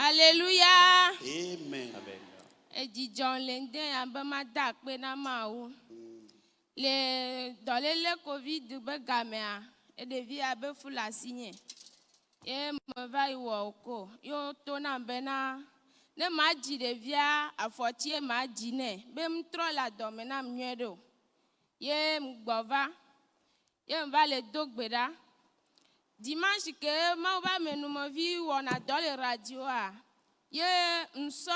Alléluia. Amen. Et dit John Lende abama dakpe na maou. Le dans le Covid be gamea et devia abe fula signé. Et me va y woko. Yo tona bena ne maji devia afoti e maji ne. Be mtro la domena mnyedo. Ye mgbova. Ye mva le dogbeda. Dimanche que ma va me nous me vie on a dans les radios a. Ye mso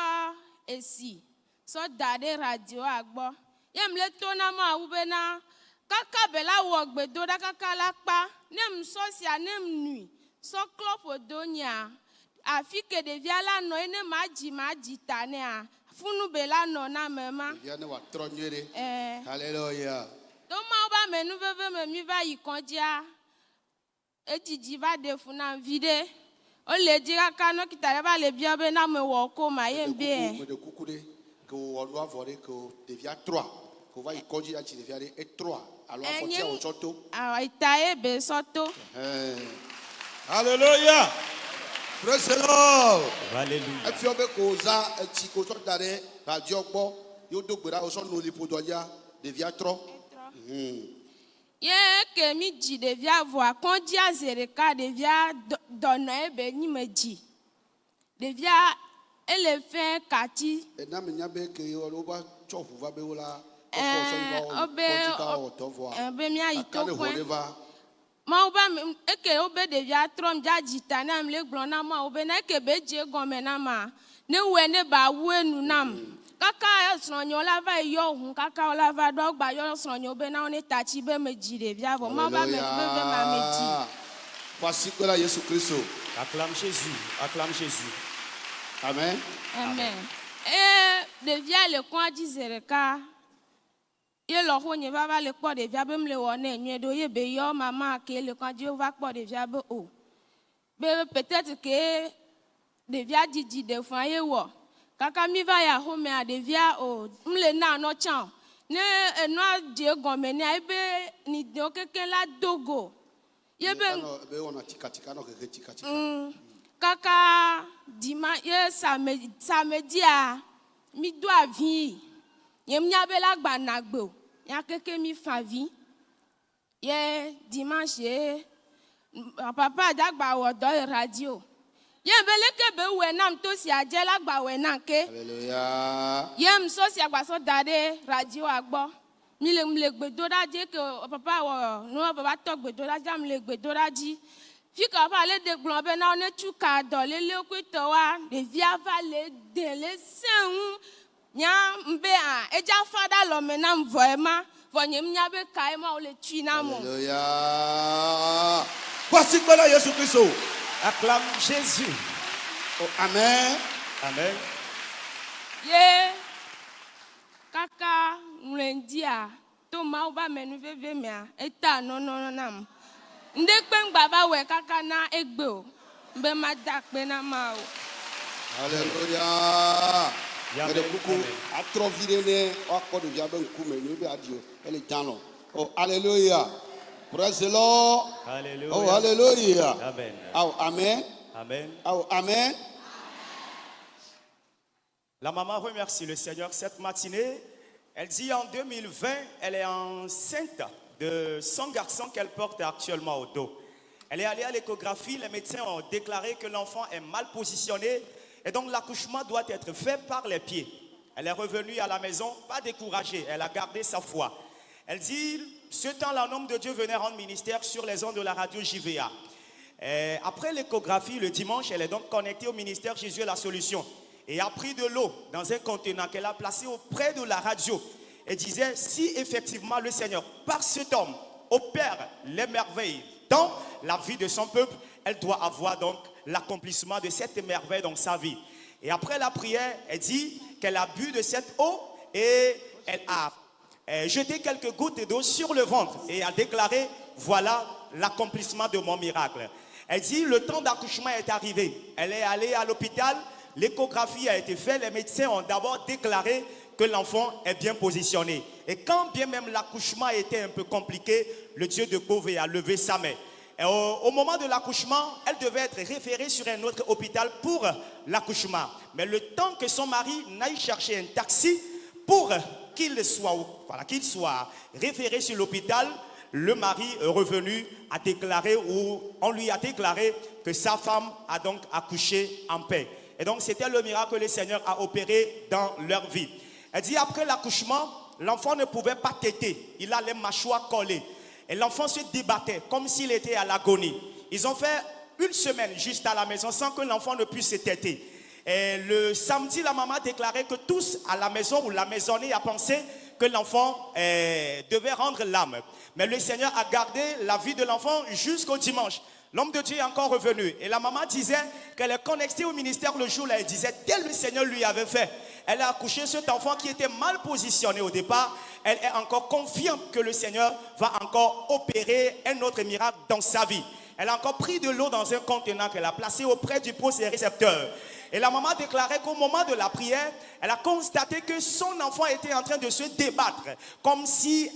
esi. So dade radio a gbo. Ye mle tona ma ubena kaka bela wo gbedo da kaka lakpa. Nem so si anem nui. So klopo donya. Afi que devia la no ene maji tane a. Funu bela no na mema. Devia ne wa tronyere. Alléluia. Donc ma va me nous veve me mi va y kondia. Et tu vas de funa vide. O le dira kano kitare ba le bia be na me wo ko ma ye be. Me de kukude que on doit voir que devia 3. Que va y konji a ti devia et 3. Alors faut tirer au soto. Ah itaye be soto. Alléluia. Praise the Lord. Alléluia. E fi obe ko za e ti ko so dare radio gbo yo dogbera o so no li podo ya devia 3. Ye ke mi ji devia voir quand dia zereka devia donno ebe ni me ji. Devia ele fe kati. E na me nya be ke o ba chofu va be wala. Obe mi ayi to kwen. Ma oba eke obe devia trom dia jita na mle glona ma obe na ke be je gome na ma. Ne we ne ba wu enu nam. Kaka sonyo la va yo hun kaka la va do gba yo sonyo be na oni tachi be meji de via vo ma ba me ma meji. Voici que là Jésus Christ. Acclame Jésus, acclame Jésus. Amen. Amen. Et de via le coin dizereka. Ye lo ho nye va le po de via be mle wona enye do ye be yo mama ke le coin Dieu va po de via be o. Be peut-être que de via didi de fa ye wo. Kaka mi va ya home a devia o mle na no chan ne eno die gome ne ebe ni de keke la dogo ye be ona tika no keke tika kaka dima ye samedi a mi do avi ye mnya be la gba na gbo ya keke mi fa vi ye dimanche papa dagba wo do radio. Ye beleke be we nam to si aje la gba we nan ke. Alléluia. Ye mso si agba so dade radio agbo. Mi le mle gbedo da je ke papa wo no baba to gbedo da jam le gbedo da ji. Fi ka pa le de glon be na one chuka do le le ku to wa de via va le de le sen nya mbe a eja fada lo me na mvo e ma vo nyem nya be kai ma o le tui na mo. Alléluia. Voici que là Jésus Christ. Acclame Jésus. Oh, amen. Amen. Ye kaka mlendia to ma uba menu veve mea eta no nam ndekpe ngbaba we kaka na egbe o mbe ma dakpe na ma o. Alléluia. Amen. A trop viré o ko de via be nkume ni be adio ele jano. Oh alléluia. Praise the Lord. Alléluia. Oh alléluia. Amen. Oh amen. Amen. Oh amen. La maman remercie le Seigneur cette matinée. Elle dit en 2020, elle est enceinte de son garçon qu'elle porte actuellement au dos. Elle est allée à l'échographie, les médecins ont déclaré que l'enfant est mal positionné et donc l'accouchement doit être fait par les pieds. Elle est revenue à la maison, pas découragée, elle a gardé sa foi. Elle dit, ce temps-là, un homme de Dieu venait rendre ministère sur les ondes de la radio JVA. Et après l'échographie, le dimanche, elle est donc connectée au ministère Jésus est la solution. Et a pris de l'eau dans un contenant qu'elle a placé auprès de la radio. Et disait, si effectivement le Seigneur, par cet homme, opère les merveilles dans la vie de son peuple, elle doit avoir donc l'accomplissement de cette merveille dans sa vie. Et après la prière, elle dit qu'elle a bu de cette eau et elle a jeté quelques gouttes d'eau sur le ventre et a déclaré, voilà l'accomplissement de mon miracle. Elle dit, le temps d'accouchement est arrivé. Elle est allée à l'hôpital, l'échographie a été faite, les médecins ont d'abord déclaré que l'enfant est bien positionné. Et quand bien même l'accouchement était un peu compliqué, le Dieu de Beauvais a levé sa main. Et au moment de l'accouchement, elle devait être référée sur un autre hôpital pour l'accouchement. Mais le temps que son mari n'aille chercher un taxi pour qu'il soit référé sur l'hôpital, le mari est revenu à déclarer, ou on lui a déclaré que sa femme a donc accouché en paix. Et donc c'était le miracle que le Seigneur a opéré dans leur vie. Elle dit après l'accouchement, l'enfant ne pouvait pas téter, il a les mâchoires collées. Et l'enfant se débattait comme s'il était à l'agonie. Ils ont fait une semaine juste à la maison sans que l'enfant ne puisse se téter. Et le samedi, la maman a déclaré que tous à la maison ou la maisonnée a pensé que l'enfant devait rendre l'âme. Mais le Seigneur a gardé la vie de l'enfant jusqu'au dimanche. L'homme de Dieu est encore revenu. Et la maman disait qu'elle est connectée au ministère le jour-là. Elle disait, tel le Seigneur lui avait fait. Elle a accouché cet enfant qui était mal positionné au départ. Elle est encore confiante que le Seigneur va encore opérer un autre miracle dans sa vie. Elle a encore pris de l'eau dans un contenant qu'elle a placé auprès du poste récepteur. Et la maman déclarait qu'au moment de la prière, elle a constaté que son enfant était en train de se débattre, comme si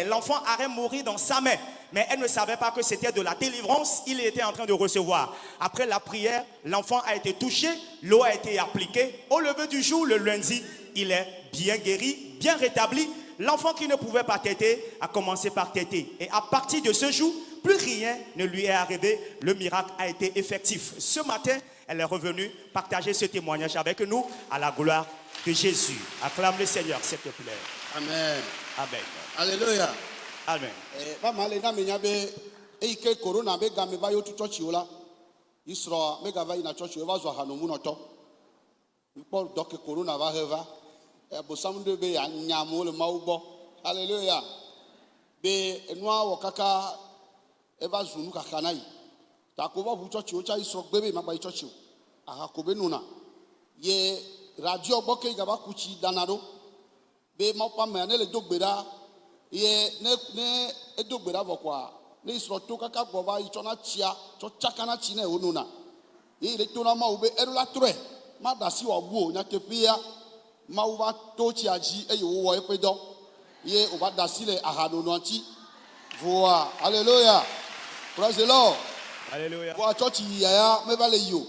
l'enfant allait mourir dans sa main. Mais elle ne savait pas que c'était de la délivrance, il était en train de recevoir. Après la prière, l'enfant a été touché, l'eau a été appliquée. Au lever du jour, le lundi, il est bien guéri, bien rétabli. L'enfant qui ne pouvait pas téter a commencé par téter. Et à partir de ce jour, plus rien ne lui est arrivé. Le miracle a été effectif. Ce matin, elle est revenue partager ce témoignage avec nous à la gloire de Jésus. Acclame le Seigneur, s'il te plaît. Amen. Amen. Alléluia. Amen. Maman, les dames, il y avait et que corona be game va yo tu church là. Isra me ga va ina church va zo hanu mu no to. Paul donc corona va reva. E bo sam de be ya nyamo le maubo. Alléluia. Be enwa wo kaka e va zunu kaka nai. Ta ko va bu church o cha isro gbebe ma ba church. Aha ko be nuna. Ye radio boke ga ba kuchi danado. Be ma pa me ne le dogbera. Ye ne edogbera vokwa ne isro to kaka gbova ichona chia cho chakana chi na onuna ye le to na ma ube erula tre ma da si obu nya kepia ma uva to chi aji e yo wo epedo ye o va da si le ahano no chi voa alléluia praise the Lord Alléluia. voa church ya me va le yo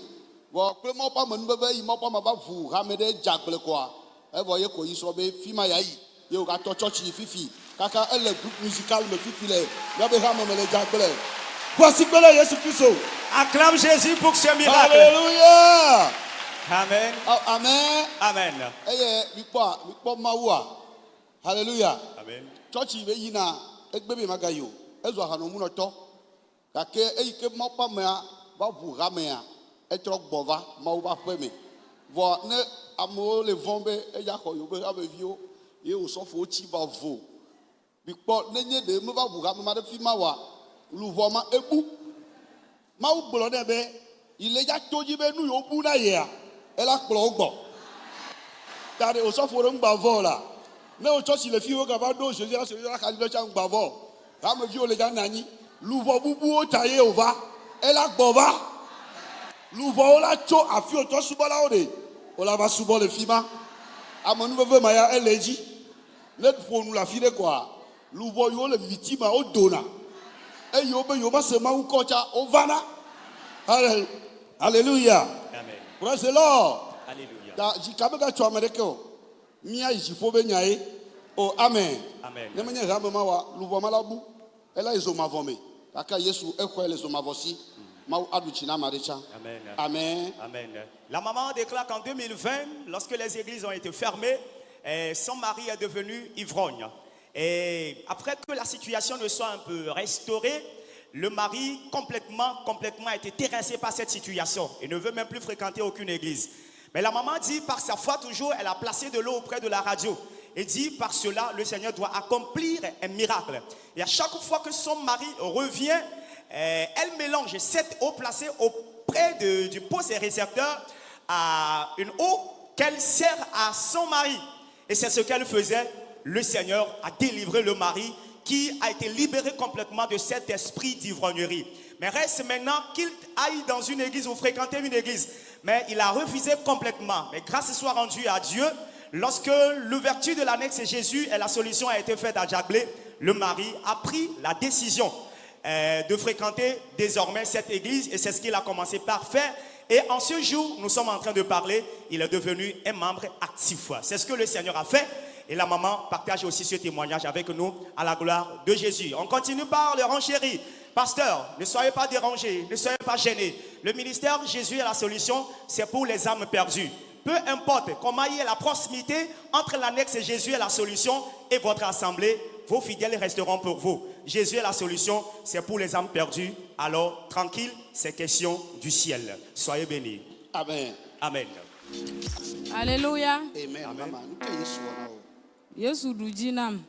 wo pe mo pa mo nbe yi mo pa ma ba vu ha me de jagle kwa e vo ye ko isro be fima ya yi ye o ga to church fifi kaka elle groupe musical me fifile yabe hamo me le jagbele voici que Jésus Christ. Acclame Jésus pour ce miracle. Alléluia. Amen. Oh, amen. Amen. Eye mi po mawa. Alléluia. Amen. Church be yina egbe be magayo ezo hanu mu no to kake eyike mo pa me ba bu ga me a etro gbova ma wo ba pe me vo ne amo le vombe eya ko yo be ha be vio ye o so fo chi ba vo bikpo nenye de me ba bu ga me ma de fi ma wa luvo ma ebu ma u gbolo de be ile ja toji be nu yo bu na ye a e la kplo gbo tare o so fo ro ngba vo la ne o church le fi o ga ba do Jésus la ka do cha ngba vo ga me vi o le ja nani luvo bubu o taye o va e la gbo va luvo o la cho afi o to subo la o de o la va subo le fi ma amonu veve ma ya eleji ne fo nu la fi de quoi luvo yo le victime o dona e yo be yo ba se ma u kocha o vana alléluia Amen. praise the Lord Alléluia. da jikabe ga cho america mia jifo be nyae o amen Amen. ne menye ga ma wa luvo malabu ela izo mavome aka yesu e ko ele zo mavosi ma aduchi na marecha Amen. amen Amen. La maman déclare qu'en 2020, lorsque les églises ont été fermées, son mari est devenu ivrogne. Et après que la situation ne soit un peu restaurée, le mari complètement a été terrassé par cette situation. Il ne veut même plus fréquenter aucune église. Mais la maman dit, par sa foi toujours, elle a placé de l'eau auprès de la radio. Et dit, par cela, le Seigneur doit accomplir un miracle. Et à chaque fois que son mari revient, elle mélange cette eau placée auprès du poste récepteur à une eau qu'elle sert à son mari. Et c'est ce qu'elle faisait. Le Seigneur a délivré le mari qui a été libéré complètement de cet esprit d'ivrognerie. Mais reste maintenant qu'il aille dans une église ou fréquenter une église. Mais il a refusé complètement. Mais grâce soit rendue à Dieu, lorsque l'ouverture de l'annexe Jésus et la solution a été faite à Djaglé, le mari a pris la décision de fréquenter désormais cette église et c'est ce qu'il a commencé par faire. Et en ce jour, nous sommes en train de parler, il est devenu un membre actif. C'est ce que le Seigneur a fait. Et la maman partage aussi ce témoignage avec nous à la gloire de Jésus. On continue par le renchéri. Pasteur, ne soyez pas dérangés, ne soyez pas gênés. Le ministère Jésus est la solution, c'est pour les âmes perdues. Peu importe comment il y ait la proximité entre l'annexe Jésus est la solution et votre assemblée, vos fidèles resteront pour vous. Jésus est la solution, c'est pour les âmes perdues. Alors, tranquille, c'est question du ciel. Soyez bénis. Amen. Amen. Alléluia. Amen. Maman, nous te Yesu wana o. Yesu dujinam.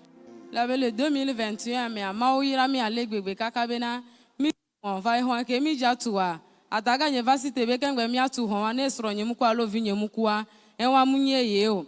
Le 2021 mais amaoira mi alegbegbe kakabena mi on va ho ke mi jatua. Ataga university be kengbe mi atu ho na esro nyem kwa lo vinye mukua enwa munye ye o.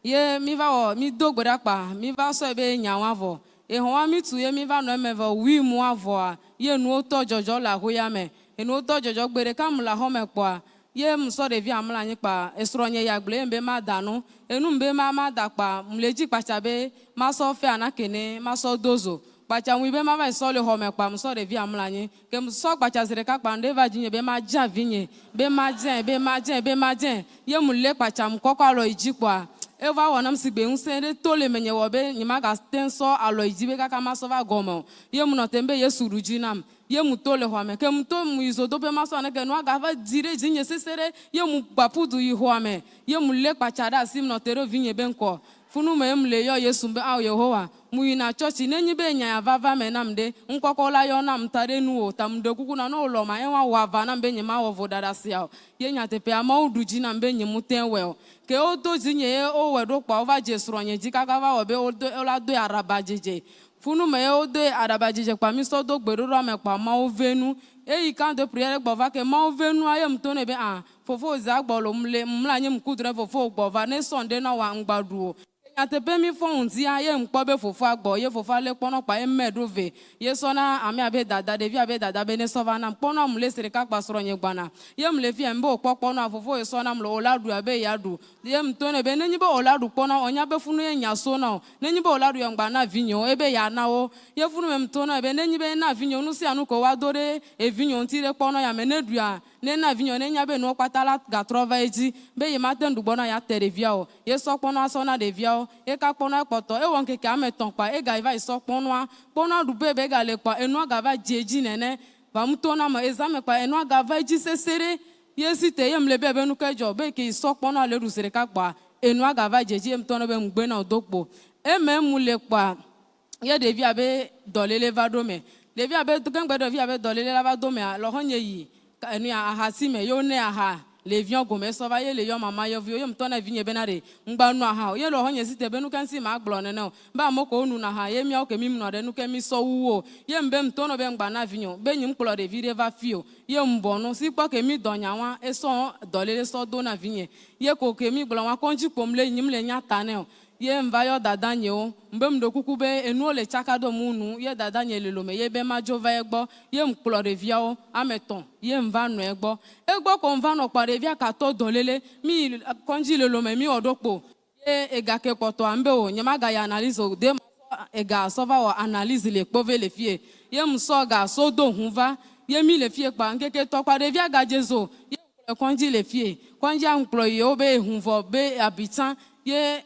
Ye mi va o mi dogbora pa mi va so ebe nyawa vo. E ho wa mi tu ye mi va no emevo wi mu avo a ye nu oto jojo la ho ya me. E nu oto jojo gbere kam la ho me kwa. Ye mso revi amla nyi pa esronye ya gble mbe ma danu enu mbe ma dakpa mleji pachabe ma so fe anakene ma so dozo pacha nwi ma va so le ho me pa mso revi amla nyi ke mso pacha zire ka pa nde va jinye be ma ja vinye be ma jen ye mule pacha mkoko alo ijikwa eva wonam sigbe unse tole menye wobe nyima ga tenso alo ijibe kaka ma so va gomo ye mu no tembe Yesu rujinam ye mu tole hwame ke mu to mu izo dope ma so na ke no aga va dire jinye sesere ye mu papudu yi hwame ye mu le pachada sim no tero vinye benko funu me mle yo Yesu mbe aw Yehowa mu ina church nenyi be nya ya vava me namde nkokola yo nam tare nu o tamde kuku na no lo ma enwa wa va na mbe nyima wo vodara sia ye nya tepe ama uduji na mbe nyimu tenwe ke o do jinye o wedo pa ova Jesu ronye jikaka va obe o do ola do araba jeje funu me o do araba jeje pa mi so do gberoro me pa ma o venu e kan de prière gbova ke ma o venu ayem to ne be fofo za gbolo mla nyem kudre fofo gbova ne sonde na wa ngbadu atepe mi fon ti aye npo be fofo agbo ye fofo ale pono pa emedove ye sona ami abe dada devi abe dada be ne sovana pono mle sere ka pasoro nye gbana ye mle fi embe opopo no fofo ye sona mlo oladu abe yadu ye mtone be nenyi be oladu pono onya be funu ye nyaso no nenyi be oladu ye gbana vinyo ebe ya na o ye funu me mtono be nenyi be na vinyo nu si anu ko wa dore e vinyo ntire pono ya menedua ne na vinyo ne nya be no patala ga trova eji be ye matendu gbona ya terevia o ye so pono aso na devia o e ka kpona kpoto e won keke ameton pa e ga iva iso kponwa du bebe ga le pa enu ga va jeji nene va mutona ma examen pa enu ga va ji sesere yesi te yem le bebe nu kejo be ke iso kpona le rusere ka pa enu ga va jeji em tono be mgbe na odokpo e me mu le pa ye devi abe dolele va do me devi abe kengbe devi abe dolele va do me lo honye yi enu ya hasime yo ne aha le vion gome so va ye le yo mama yo vio yo mtona vinye benare ngba nu aha ye lo honye site benu kan si ma gblo ne no ba moko onu na ha ye mi o ke mi no de nu ke mi so wuo ye mbe mtono be ngba na vinyo be nyim klo de vire va fio ye mbonu si po ke mi donya wa eso dolele so do na vinye ye ko ke mi gblo wa konji pomle nyim le nya tane ye mva yo dadanye o mbe mdokuku be enu ole chakado munu ye dadanye lelome ye be ma jova egbo ye mklo de via o ameton ye mva no egbo ko mva no pare via ka to dolele mi konji lelome mi odokpo ye ega ke poto ambe o nyama ga ya analyze o de ega sova o analyse le pove le fie ye mso ga so do hunva ye mi le fie pa nkeke to pare via ga jezo ye konji le fie konji anklo ye obe hunvo be habitant ye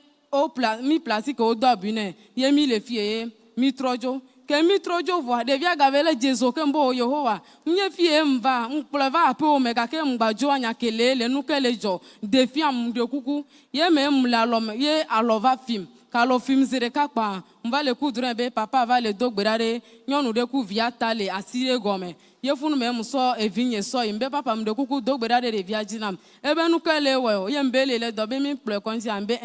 mi plastique au dobine ye mi le fie mi trojo ke mi trojo vo de via gavele jezo ke mbo Yehowa nye fie mva mpleva ape o mega ke mgbajo anya kelele nu kelejo de fiam de kuku ye me mla lom ye alova film kalo film zere kapa mva le kudre be papa va le dogberare nyonu de ku via tale asire gome ye funu me mso evinye so imbe papa mde kuku dogberare de via jinam ebe nu kele wo ye mbele le dobe mi ple konji ambe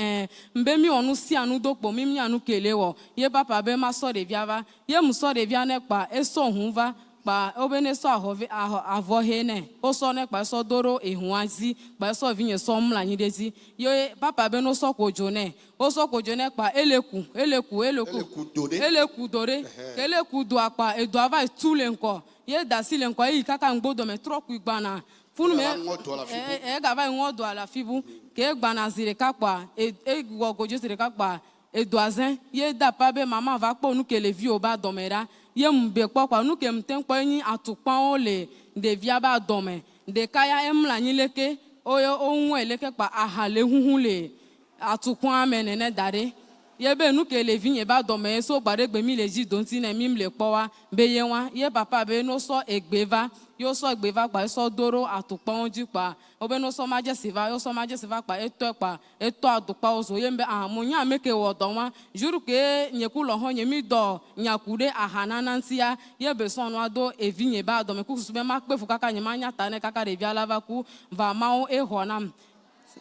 mbe mi onu si anu dokpo mi anu kele wo ye papa be ma so de via va ye mso de via ne pa eso hunva pa obene so avo hene o so ne pa so doro ehuazi pa so vinye so mla nyidezi ye papa be no so kojone o so kojone pa eleku dore eleku do apa edo ava tule nko ye dasile nko yi kaka ngbodo me troku igbana funu me ga va ngodo ala fibu ke gbana zire kapa wo gojo zire kapa edoazen ye da pa be mama va po nu kele vi o ba domera ye mbe kpɔkpɔ nu ke mte kpɔ nyi atukpawo le ɖevia ba dɔme ɖeka ya emla anyi leke oye oŋue leke kpa aha le huhu le atukpa me nene da ɖe ye be nu ke le vinye ba dɔme ye so gba ɖe gbe mi le dzi donti ne mi le kpɔ wa be ye wa ye papa be no sɔ egbe va yo sɔ egbe va kpa sɔ do ɖo atukpawo dzi kpa obe no sɔ ma dzesi va yo sɔ ma dzesi va kpa etɔ atukpawo zo ye be mo nya me ke wɔ dɔ wa jour ke nye ku lɔhɔ nye mi dɔ nyaku ɖe aha nana ŋutia ye be sɔ nua do evinye ba dɔme ku susu be ma kpe fu kaka nye ma nya ta ne kaka ɖevia la va ku va mawo exɔ nam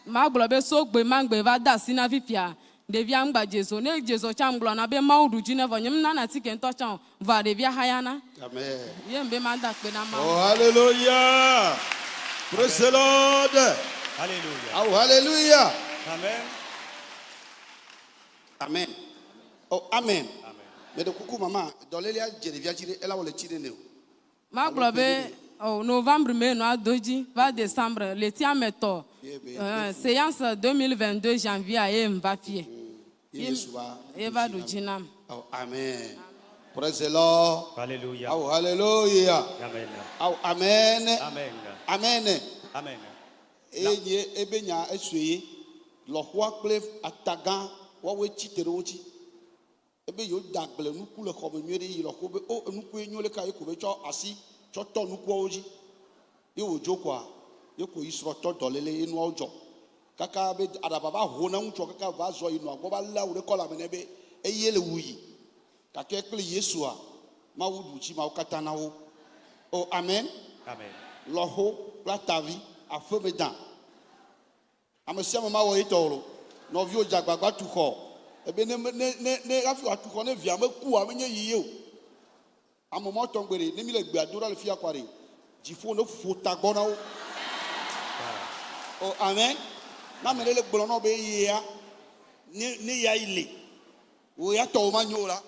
ma gblɔ be so gbe ma gbe va da asi na fifia ɖevia ŋgba jezo ne jezo tsa ŋgblɔ na be mawu ɖu dzi ne vɔ nye nana ti ke ŋutɔ tsa va ɖevia hayana Amen. ye be ma da kpe na mawu. Oh, hallelujah. Praise the Lord. Alléluia. Oh, hallelujah. Amen. Amen. Oh, amen. Amen. Mais de coucou maman, dans les liens, je viens tirer, elle a le tirer néo. Ma gblɔ be novembre me nɔa do dzi va décembre le tia me tɔ séance 2022 janvier ye m va fie ye va ɖu dzi nam. Oh, amen. Praise the Lord. Alléluia. Oh, hallelujah. Amen. Oh, amen. Amen. Amen. Amen. Eye ebe nya esue lɔxɔa kple ataga wɔwoe tsitere wo dzi ebe yewo da agble nuku le xɔme nyuie ɖe yi lɔxɔ be o nukue nyo le ka ye ko be tsɔ asi tsɔ tɔ nukuawo dzi ye wòdzo koa ye ko yi srɔ̃tɔ dɔléle ye nuawo dzɔ kaka be aɖaba va ho na ŋutsɔ kaka va zɔ yi nua gbɔ va lé awu ɖe kɔla me nɛ be eye le wuyi gake kple Yesua Mawu ɖu dzi mawo katã na wo. O amen. Amen. Lɔxɔ kple atavi aƒemeda ame sia ame ma wɔ etɔ o nɔviwo dze agbagba tu xɔ ebe ne hafi watu xɔ ne via meku ame nye yiye o ame ma tɔ gbe ɖe ne mi le gbea do ɖa le fia kɔa ɖe dziƒo ne ƒo tagbɔ na wo. O amen. Na ame ɖe le gblɔ na be yea ne ya yi le wo ya tɔwo ma nyo la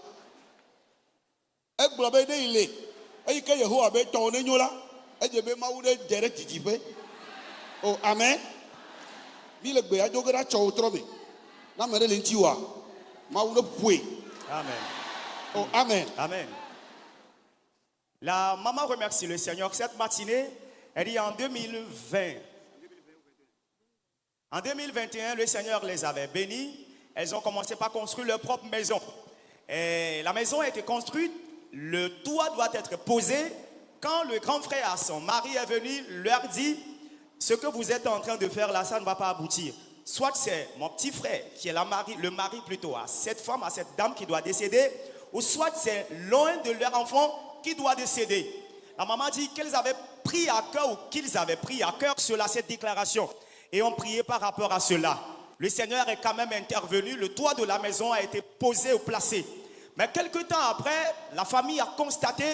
egblɔ be ne yi le eyi ke Yehowa be tɔwo ne nyo la edze be Mawu ɖe dze ɖe dzidziƒe. O amen. Mi le gbea do ge ɖa tsɔ wo trɔ me na ame ɖe le ŋuti wa Mawu ne ƒoe. Amen. Oh, amen. Amen. La maman remercie le Seigneur cette matinée. Elle dit en 2020. En 2021, le Seigneur les avait bénis. Elles ont commencé par construire leur propre maison. Et la maison a été construite. Le toit doit être posé. Quand le grand frère à son mari est venu, leur dit: ce que vous êtes en train de faire là, ça ne va pas aboutir. Soit c'est mon petit frère qui est le mari plutôt à cette femme, à cette dame qui doit décéder, ou soit c'est l'un de leurs enfants qui doit décéder. La maman dit qu'elles avaient pris à cœur ou qu'ils avaient pris à cœur cela, cette déclaration, et ont prié par rapport à cela. Le Seigneur est quand même intervenu, le toit de la maison a été posé ou placé. Mais quelque temps après, la famille a constaté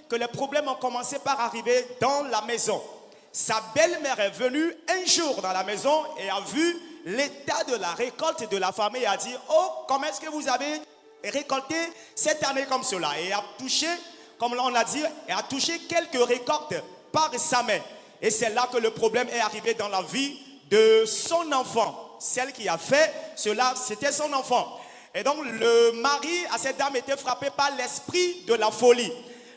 que les problèmes ont commencé par arriver dans la maison. Sa belle-mère est venue un jour dans la maison et a vu l'état de la récolte de la famille et a dit: oh, comment est-ce que vous avez récolté cette année comme cela? Et a touché, comme on l'a dit, et a touché quelques récoltes par sa main. Et c'est là que le problème est arrivé dans la vie de son enfant. Celle qui a fait cela, c'était son enfant. Et donc le mari à cette dame était frappé par l'esprit de la folie.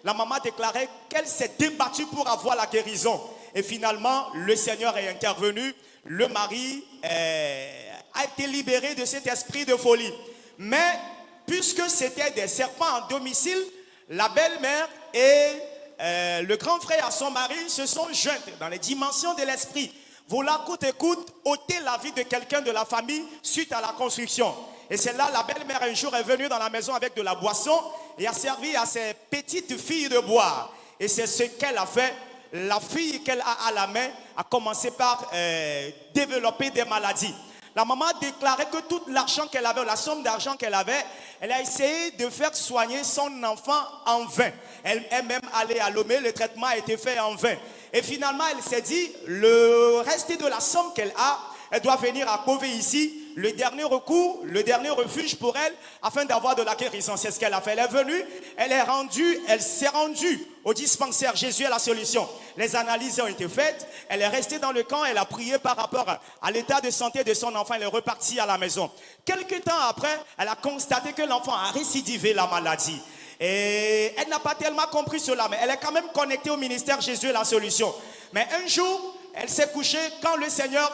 La maman déclarait qu'elle s'est débattue pour avoir la guérison. Et finalement, le Seigneur est intervenu. Le mari a été libéré de cet esprit de folie. Mais puisque c'était des serpents en domicile, la belle-mère et le grand frère à son mari se sont joints dans les dimensions de l'esprit. Voilà, coûte et coûte, ôter la vie de quelqu'un de la famille suite à la construction. Et c'est là, la belle-mère un jour est venue dans la maison avec de la boisson et a servi à ses petites filles de boire. Et c'est ce qu'elle a fait. La fille qu'elle a à la main a commencé par développer des maladies. La maman déclarait que tout l'argent qu'elle avait, la somme d'argent qu'elle avait, elle a essayé de faire soigner son enfant en vain. Elle est même allée à Lomé, le traitement a été fait en vain. Et finalement, elle s'est dit, le reste de la somme qu'elle a, elle doit venir à Kové ici, le dernier recours, le dernier refuge pour elle, afin d'avoir de la guérison. C'est ce qu'elle a fait. Elle est venue, elle s'est rendue au dispensaire. Jésus est la solution. Les analyses ont été faites. Elle est restée dans le camp. Elle a prié par rapport à l'état de santé de son enfant. Elle est repartie à la maison. Quelques temps après, elle a constaté que l'enfant a récidivé la maladie. Et elle n'a pas tellement compris cela, mais elle est quand même connectée au ministère Jésus est la solution. Mais un jour, elle s'est couchée quand le Seigneur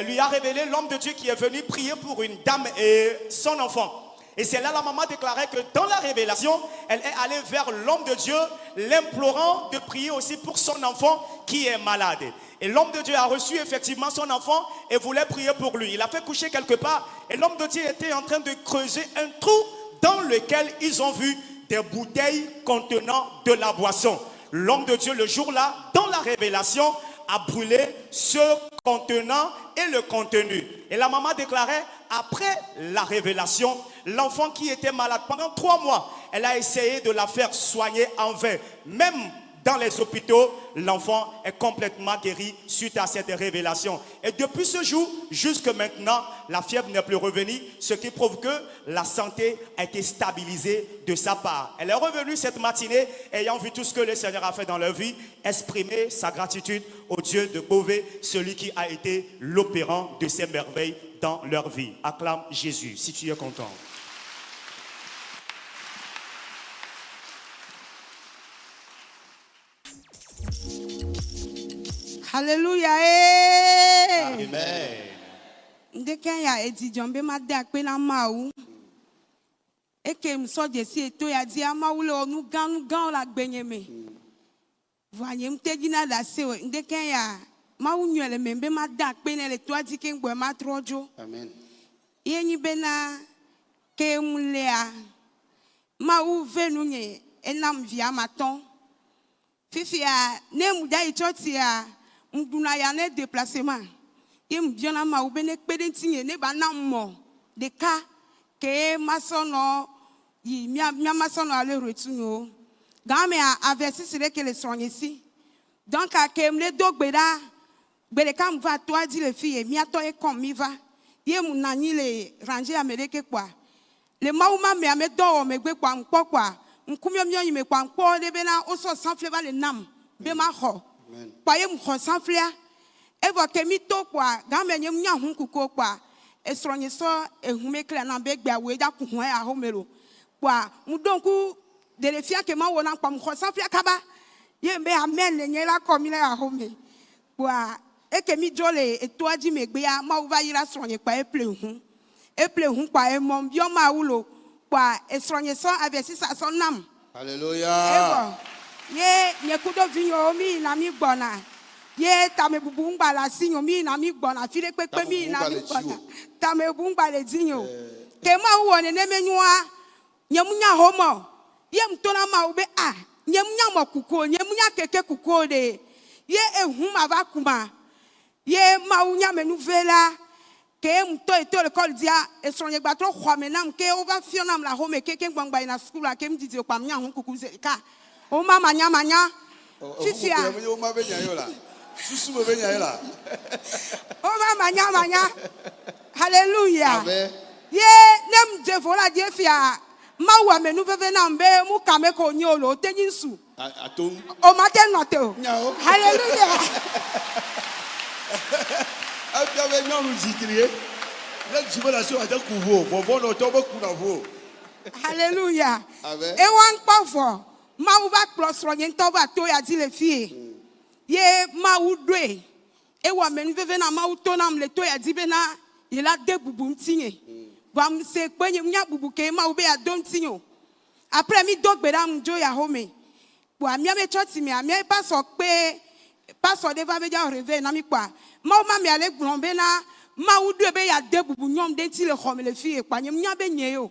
lui a révélé l'homme de Dieu qui est venu prier pour une dame et son enfant. Et c'est là la maman déclarait que dans la révélation, elle est allée vers l'homme de Dieu, l'implorant de prier aussi pour son enfant qui est malade. Et l'homme de Dieu a reçu effectivement son enfant et voulait prier pour lui. Il a fait coucher quelque part et l'homme de Dieu était en train de creuser un trou dans lequel ils ont vu des bouteilles contenant de la boisson. L'homme de Dieu, le jour-là, dans la révélation, a brûlé ce contenant et le contenu. Et la maman déclarait, après la révélation, l'enfant qui était malade pendant 3 mois, elle a essayé de la faire soigner en vain. Même dans les hôpitaux, l'enfant est complètement guéri suite à cette révélation. Et depuis ce jour, jusque maintenant, la fièvre n'est plus revenue, ce qui prouve que la santé a été stabilisée de sa part. Elle est revenue cette matinée, ayant vu tout ce que le Seigneur a fait dans leur vie, exprimer sa gratitude au Dieu de Beauvais, celui qui a été l'opérant de ces merveilles dans leur vie. Acclame Jésus, si tu es content. Hallelujah. Amen. Ndeke ya edi jombe ma de akpe na mawu. Eke mso jesi eto ya di amawu le onu gan la gbenye me. Voye mteji na da se we ndeke ya mawu nywele membe ma de akpe ne le to adi ke ngbo ma trojo. Amen. Yenyi bena ke mulea. Mawu venu nye enam via maton. Fifi ya ne muda ichoti ya mduna ya ne déplacement. Ye mbiona ma ubene kpedentinye ne ba na mo de ka ke masono yi mia masono ale retunyo. Game a verset sire que le soignesi. Donc a ke mle do gbeda gbede kam va toi dit les filles mi ato e comme mi va. Ye munani le ranger ameleke kwa. Le mauma me ame do me gbe kwa npo kwa. Nkumyo myo yi me kwa npo de bena oso sanfle va le nam be ma ho. Kwa ye mho sanfle evo kemi to kwa game nyem nya hu kuko kwa esronye so ehume kle na be gba we da ku ho ya ho mero kwa mudonku de le fia ke ma wona kwa mho sanfle kaba ye mbe amen le nyela komi le ho me kwa ekemi jole eto aji me gbe ya ma uva yira sronye kwa eple hu kwa emom bio ma wulo kwa esronye so avesi sa so nam. Hallelujah. Evo ye nyekudo vinyo mi na mi gbona ye tame bubu ngba la sinyo mi na mi gbona file pepe mi na mi gbona tame bubu ngba le dinyo ke ma wo ne menua nyemunya homo ye mtona ma ube nyemunya mokuko nyemunya keke kuko de ye ehum avakuma ye ma unya menuvela ke mto eto le kol dia esonye gba tro khwame nam ke over fionam la home keke ngbangba ina school la ke mdidi okwa mnya hu kuku ze ka o mama manya fifia o ma be nya yo la susu be nya yo la o mama manya hallelujah amen ye nem devon la die fia ma wa menu veve na mbe mu kame ko nyolo tenyinsu atom o mate note o Nyao. hallelujah afia be nyonu jikrie na jibo la so aja kuvo vovo no to be kuna vo hallelujah amen e wan pafo ma u va klosro nyen to va to ya di le fie ye ma u dwe e wa menu veve na ma u to nam le to ya di be na ye la de bubu ntinye bam se kwenye nya bubu ke ma u be ya don tinyo après mi dogbe dam jo ya home bo amia me choti mi amia pastor pe pastor de va be ja reve na mi kwa ma u ma mi ale gbon na ma u dwe be ya de bubu nyom de ti le home le fie kwa nyem nya be nye yo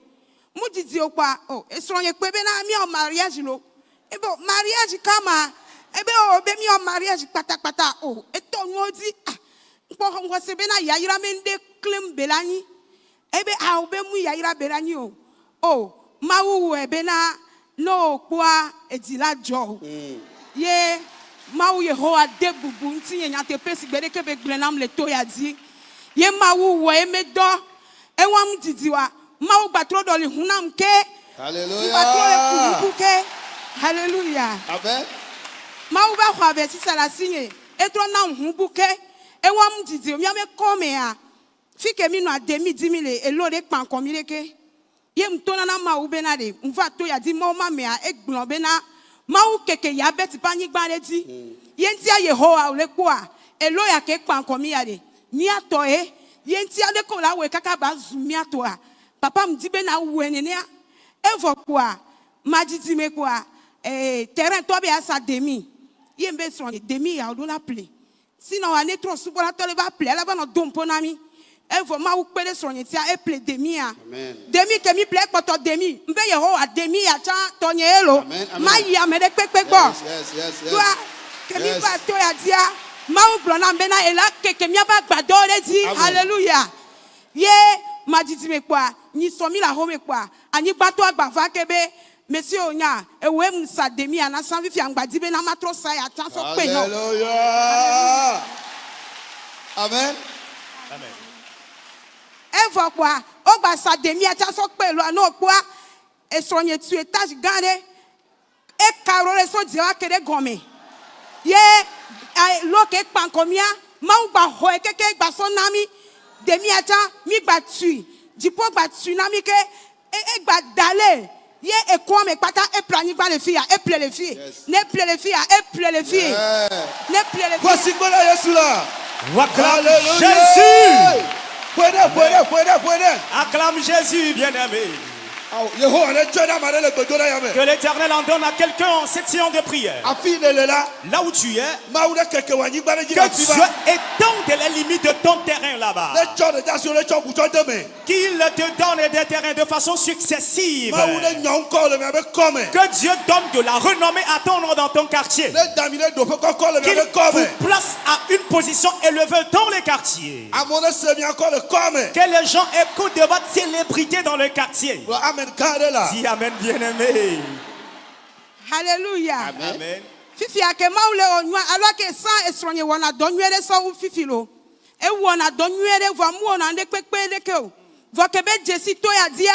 mu didi o kwa esronye pe be na mi o mariage lo ebo mariage kama ebe o be mi o mariage pata eto nwodi npo ngo se be na yayira mende claim belani ebe a o be mu yayira belani o ma wu ebe na no kwa edila jo ye ma wu Yehowa de bubu ntinye nya te pesi gbede ke be gbenam le to ya di ye ma wu eme do enwam didiwa ma wu gbatro do le hunam ke hallelujah hallelujah amen ma wu ba kwa versi sala sinye etro na hu buke enwam didi o mi ame come a fike mi no ademi di mi le elo de pan komire ke Ye mtona na mawu bena de. Mva to ya di mawu mamea egblon bena. Mawu keke ya beti pa nyigba de di. Ye ntia Yehowa ole kwa. Elo ya ke kpan komi ya de. Mia to e. Ye ntia de ko la we kaka ba zumia to a. Papa mdi bena wenene a. Evo kwa. Majiti me kwa. Terrain to be asa demi. Ye mbe son demi ya do la ple. Sinon on est trop souvent là to le va ple. La ba no dom ponami. Evo ma ou pele sonye tia e ple demi a. Demi ke mi ple poto demi. Mbe Yehowa demi a cha tonye elo. Ma ya me de pepe bo. Yes. Toi que mi ba to ya dia. Ma ou blona mbena ela ke mi ba gbado le di. Hallelujah. Ye ma diti me kwa ni somi la home kwa. Ani bato agba va kebe. Monsieur Onya, ewe musa demi a na sanvi fi angba dibe na matro sa ya cha so pe no. Hallelujah. Amen. Amen. Evo kwa ogba sa demi a cha so pe lo no kwa e sonye tu etage gane e karole so diwa kede gome ye lo ke pankomia ma ugba ho e keke gba so nami demi a cha mi gba tu dipo gba tu nami ke e gba dale ye e kwa me pata e plani gba le fia e ple le fie ne ple le fia e ple le fie ne ple le fie Voici voilà Yesu là. Acclame Jésus. Jésus. Puede. Acclame Jésus, bien-aimé. Yehowa ne tue na mare le gbedo na yame. Que l'Éternel en donne à quelqu'un en cette séance de prière. Afi ne le la. Là où tu es, Ma ou ne keke wa nyigba ne que jira Dieu fiba. étende les limites de ton terrain là-bas. Ne tcho de dasio le tcho buto deme. Qu'il te donne des terrains de façon successive. Ma ou ne nyon ko le me be come. Que Dieu donne de la renommée à ton nom dans ton quartier. Ne damine do pe ko le Qu'il me be come. vous place à une position élevée dans les quartiers. Amone se mi encore le come. Que les gens écoutent de votre célébrité dans le quartier. Amen kare la. Dis Amen, bien-aimé. Hallelujah. Amen. Fifi ake maule onwa alors que ça esronye wona donwere so u fifi lo e wona donwere vo mu wona nde pepe de ke o vo ke be jesi to ya dia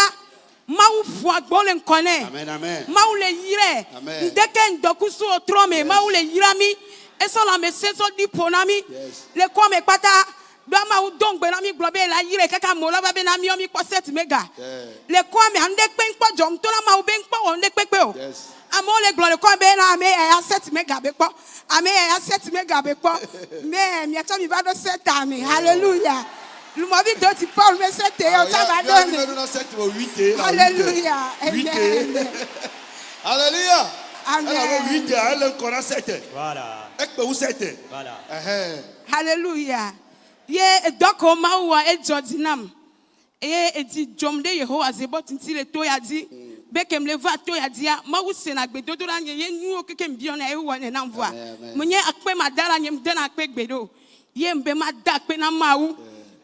mawu fu agbole nkone Amen. maule yire Amen. ndeke ndokusu otrome maule yirami eso la me seso di ponami le ko me pata do ma u dongbe na mi globe la yire kaka mo la ba be na mi o mi po set mega le ko me ande pe npo jom to na ma u be npo o nde pepe o amole gloire ko be na me e set mega be po ame e set mega be po me mi acha mi va do set ami hallelujah lu mo bi do ti Paul me set e o ta ba do ni hallelujah amen Hallelujah. Elle avait 8 ans, elle encore a 7. Voilà. Elle peut où 7. Voilà. hallelujah ye doko mawa e jodinam e di jomde Yehowa ze botinti le to ya di bekem le va to ya dia mawu se na gbedodo ra nye nu okeke mbio na e wone na mvoa munye akpe madara nye mde na akpe gbedo ye mbe mada akpe na mawu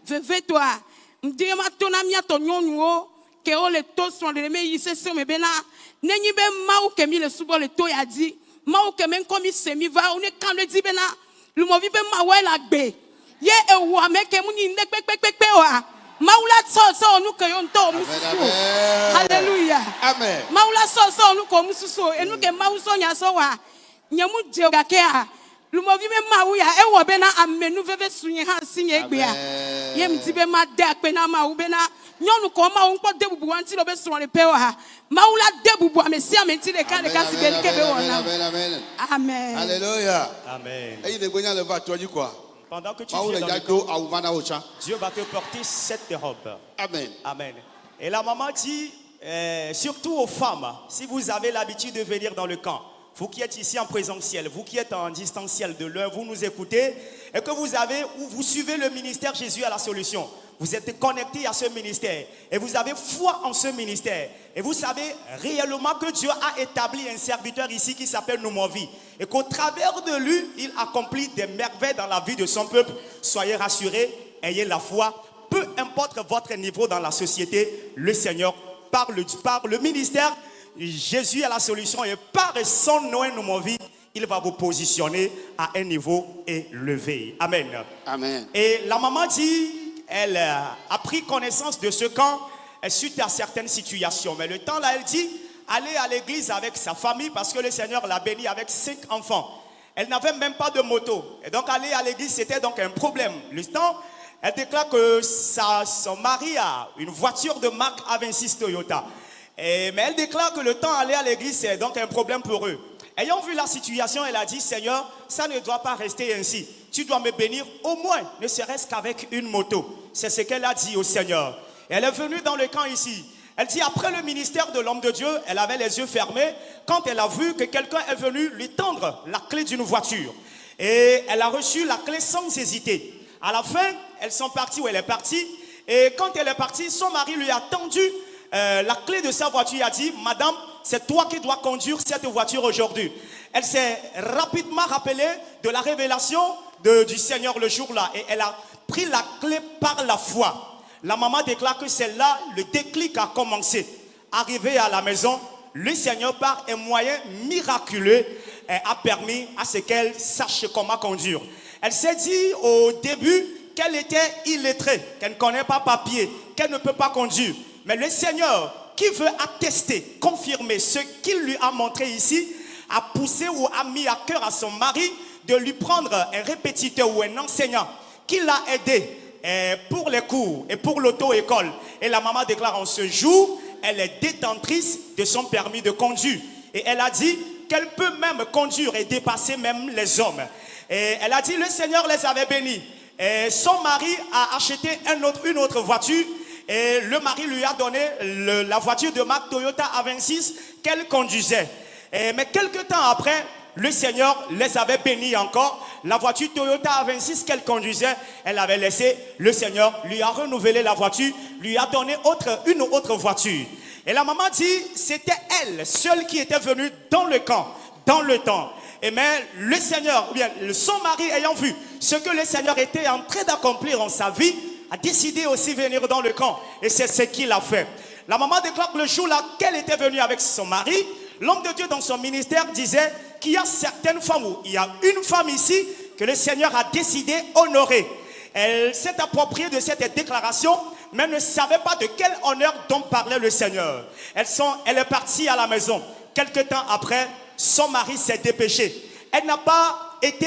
veve to a mde ma to na mia to nyonu o ke o le to son de me yise se me bena nenyi be mawu ke mi le subo le to ya di mawu ke men komi se mi va o ne kan le di bena lu mo vi be mawu la gbe ye ewu ameke muni ne pepepepe wa maula so onu ke yo nto mususu hallelujah Amen. maula so onu ko mususu enu ke mawu so nya so wa nyemu je ga ke a lumovi me mawu ya e wo be na amenu veve sunye ha sinye egbe a ye mti be ma de ape na mawu be na nyonu ko mawu npo debubu wanti lo be so re pe wa maula debubu amesi amenti de ka si be ke be wona amen Hallelujah. Amen. Et il est venu le va toi du quoi? Pendant que tu Maou viens le dans le jago camp, a ouvana ocha. Dieu va te porter cette robe. Amen. Amen. Et la maman dit, surtout aux femmes, si vous avez l'habitude de venir dans le camp, vous qui êtes ici en présentiel, vous qui êtes en distanciel de l'un, vous nous écoutez, et que vous avez ou vous suivez le ministère Jésus à la solution, vous êtes connecté à ce ministère, et vous avez foi en ce ministère, et vous savez réellement que Dieu a établi un serviteur ici qui s'appelle Noumovi, et qu'au travers de lui, il accomplit des merveilles dans la vie de son peuple. Soyez rassurés, ayez la foi, peu importe votre niveau dans la société, le Seigneur, par le ministère Jésus est la solution, et par son nom Noumovi, il va vous positionner à un niveau élevé. Amen. Amen. Et la maman dit, elle a pris connaissance de ce camp suite à certaines situations. Mais le temps là, elle dit, aller à l'église avec sa famille parce que le Seigneur l'a béni avec 5 enfants. Elle n'avait même pas de moto. Et donc aller à l'église, c'était donc un problème. Le temps, Elle déclare que son mari a une voiture de marque A26 Toyota. Mais elle déclare que le temps aller à l'église, c'est donc un problème pour eux. Ayant vu la situation, elle a dit, Seigneur, ça ne doit pas rester ainsi. Tu dois me bénir au moins, ne serait-ce qu'avec une moto. C'est ce qu'elle a dit au Seigneur. Et elle est venue dans le camp ici. Elle dit, après le ministère de l'homme de Dieu, elle avait les yeux fermés quand elle a vu que quelqu'un est venu lui tendre la clé d'une voiture. Et elle a reçu la clé sans hésiter. À la fin, elles sont parties où elle est partie. Et quand elle est partie, son mari lui a tendu la clé de sa voiture. Il a dit, Madame, c'est toi qui dois conduire cette voiture aujourd'hui. Elle s'est rapidement rappelée de la révélation du Seigneur le jour-là. Et elle a pris la clé par la foi. La maman déclare que c'est là le déclic a commencé. Arrivée à la maison, le Seigneur, par un moyen miraculeux, a permis à ce qu'elle sache comment conduire. Elle s'est dit au début qu'elle était illettrée, qu'elle ne connaît pas papier, qu'elle ne peut pas conduire. Mais le Seigneur, qui veut attester, confirmer ce qu'il lui a montré ici, a poussé ou a mis à cœur à son mari de lui prendre un répétiteur ou un enseignant qui l'a aidé pour les cours et pour l'auto-école. Et la maman déclare en ce jour, elle est détentrice de son permis de conduire. Et elle a dit qu'elle peut même conduire et dépasser même les hommes. Et elle a dit le Seigneur les avait bénis. Et son mari a acheté une autre voiture. Et le mari lui a donné la voiture de marque Toyota A26 qu'elle conduisait. Mais quelques temps après, le Seigneur les avait bénis encore. La voiture Toyota A26 qu'elle conduisait, elle avait laissé. Le Seigneur lui a renouvelé la voiture, lui a donné une autre voiture. Et la maman dit, c'était elle seule qui était venue dans le camp, dans le temps. Et mais le Seigneur, ou bien son mari ayant vu ce que le Seigneur était en train d'accomplir en sa vie, a décidé aussi de venir dans le camp. Et c'est ce qu'il a fait. La maman déclare que le jour-là qu'elle était venue avec son mari, l'homme de Dieu dans son ministère disait qu'il y a certaines femmes, ou il y a une femme ici que le Seigneur a décidé honorer. Elle s'est appropriée de cette déclaration, mais ne savait pas de quel honneur dont parlait le Seigneur. Elle est partie à la maison. Quelque temps après, son mari s'est dépêché. Elle n'a pas été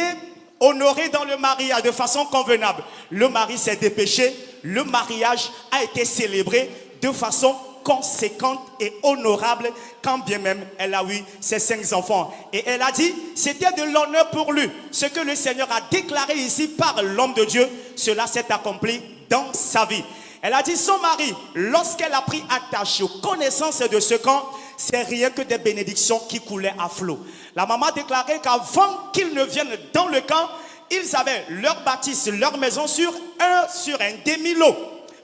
honorée dans le mariage de façon convenable. Le mari s'est dépêché. Le mariage a été célébré de façon conséquente et honorable, quand bien même elle a eu ses 5 enfants. Et elle a dit, c'était de l'honneur pour lui. Ce que le Seigneur a déclaré ici par l'homme de Dieu, cela s'est accompli dans sa vie. Elle a dit, son mari, lorsqu'elle a pris attache aux connaissances de ce camp, c'est rien que des bénédictions qui coulaient à flot. La maman déclarait qu'avant qu'ils ne viennent dans le camp, ils avaient leur bâtisse, leur maison sur un demi-lot.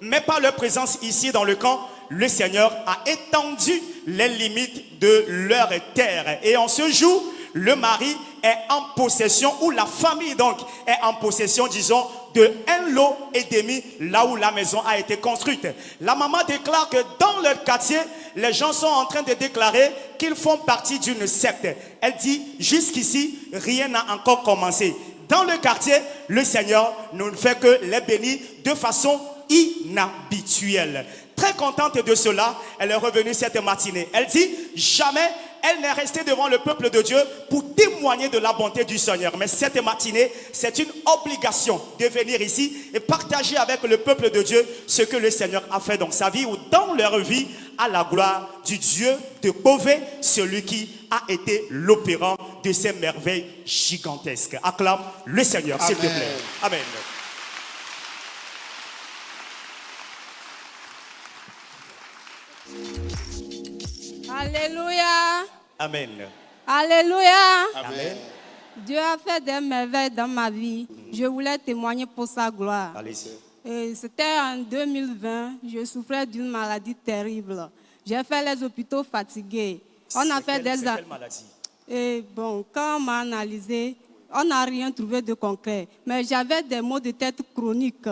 Mais par leur présence ici dans le camp, le Seigneur a étendu les limites de leur terre. Et en ce jour, le mari est en possession, ou la famille donc est en possession, disons, de 1 lot et demi, là où la maison a été construite. La maman déclare que dans leur quartier, les gens sont en train de déclarer qu'ils font partie d'une secte. Elle dit, jusqu'ici, rien n'a encore commencé. Dans le quartier, le Seigneur ne fait que les bénir de façon inhabituelle. Très contente de cela, elle est revenue cette matinée. Elle dit, jamais elle n'est restée devant le peuple de Dieu pour témoigner de la bonté du Seigneur. Mais cette matinée, c'est une obligation de venir ici et partager avec le peuple de Dieu ce que le Seigneur a fait dans sa vie ou dans leur vie, à la gloire du Dieu de Beauvais, celui qui a été l'opérant de ces merveilles gigantesques. Acclame le Seigneur, s'il te plaît. Amen. Alléluia. Amen. Alléluia. Amen. Dieu a fait des merveilles dans ma vie. Je voulais témoigner pour sa gloire. Allez-y. Et c'était en 2020. Je souffrais d'une maladie terrible. J'ai fait les hôpitaux fatigués. On a fait des... quelle maladie? Et bon, quand on m'a analysé, on n'a rien trouvé de concret. Mais j'avais des maux de tête chroniques.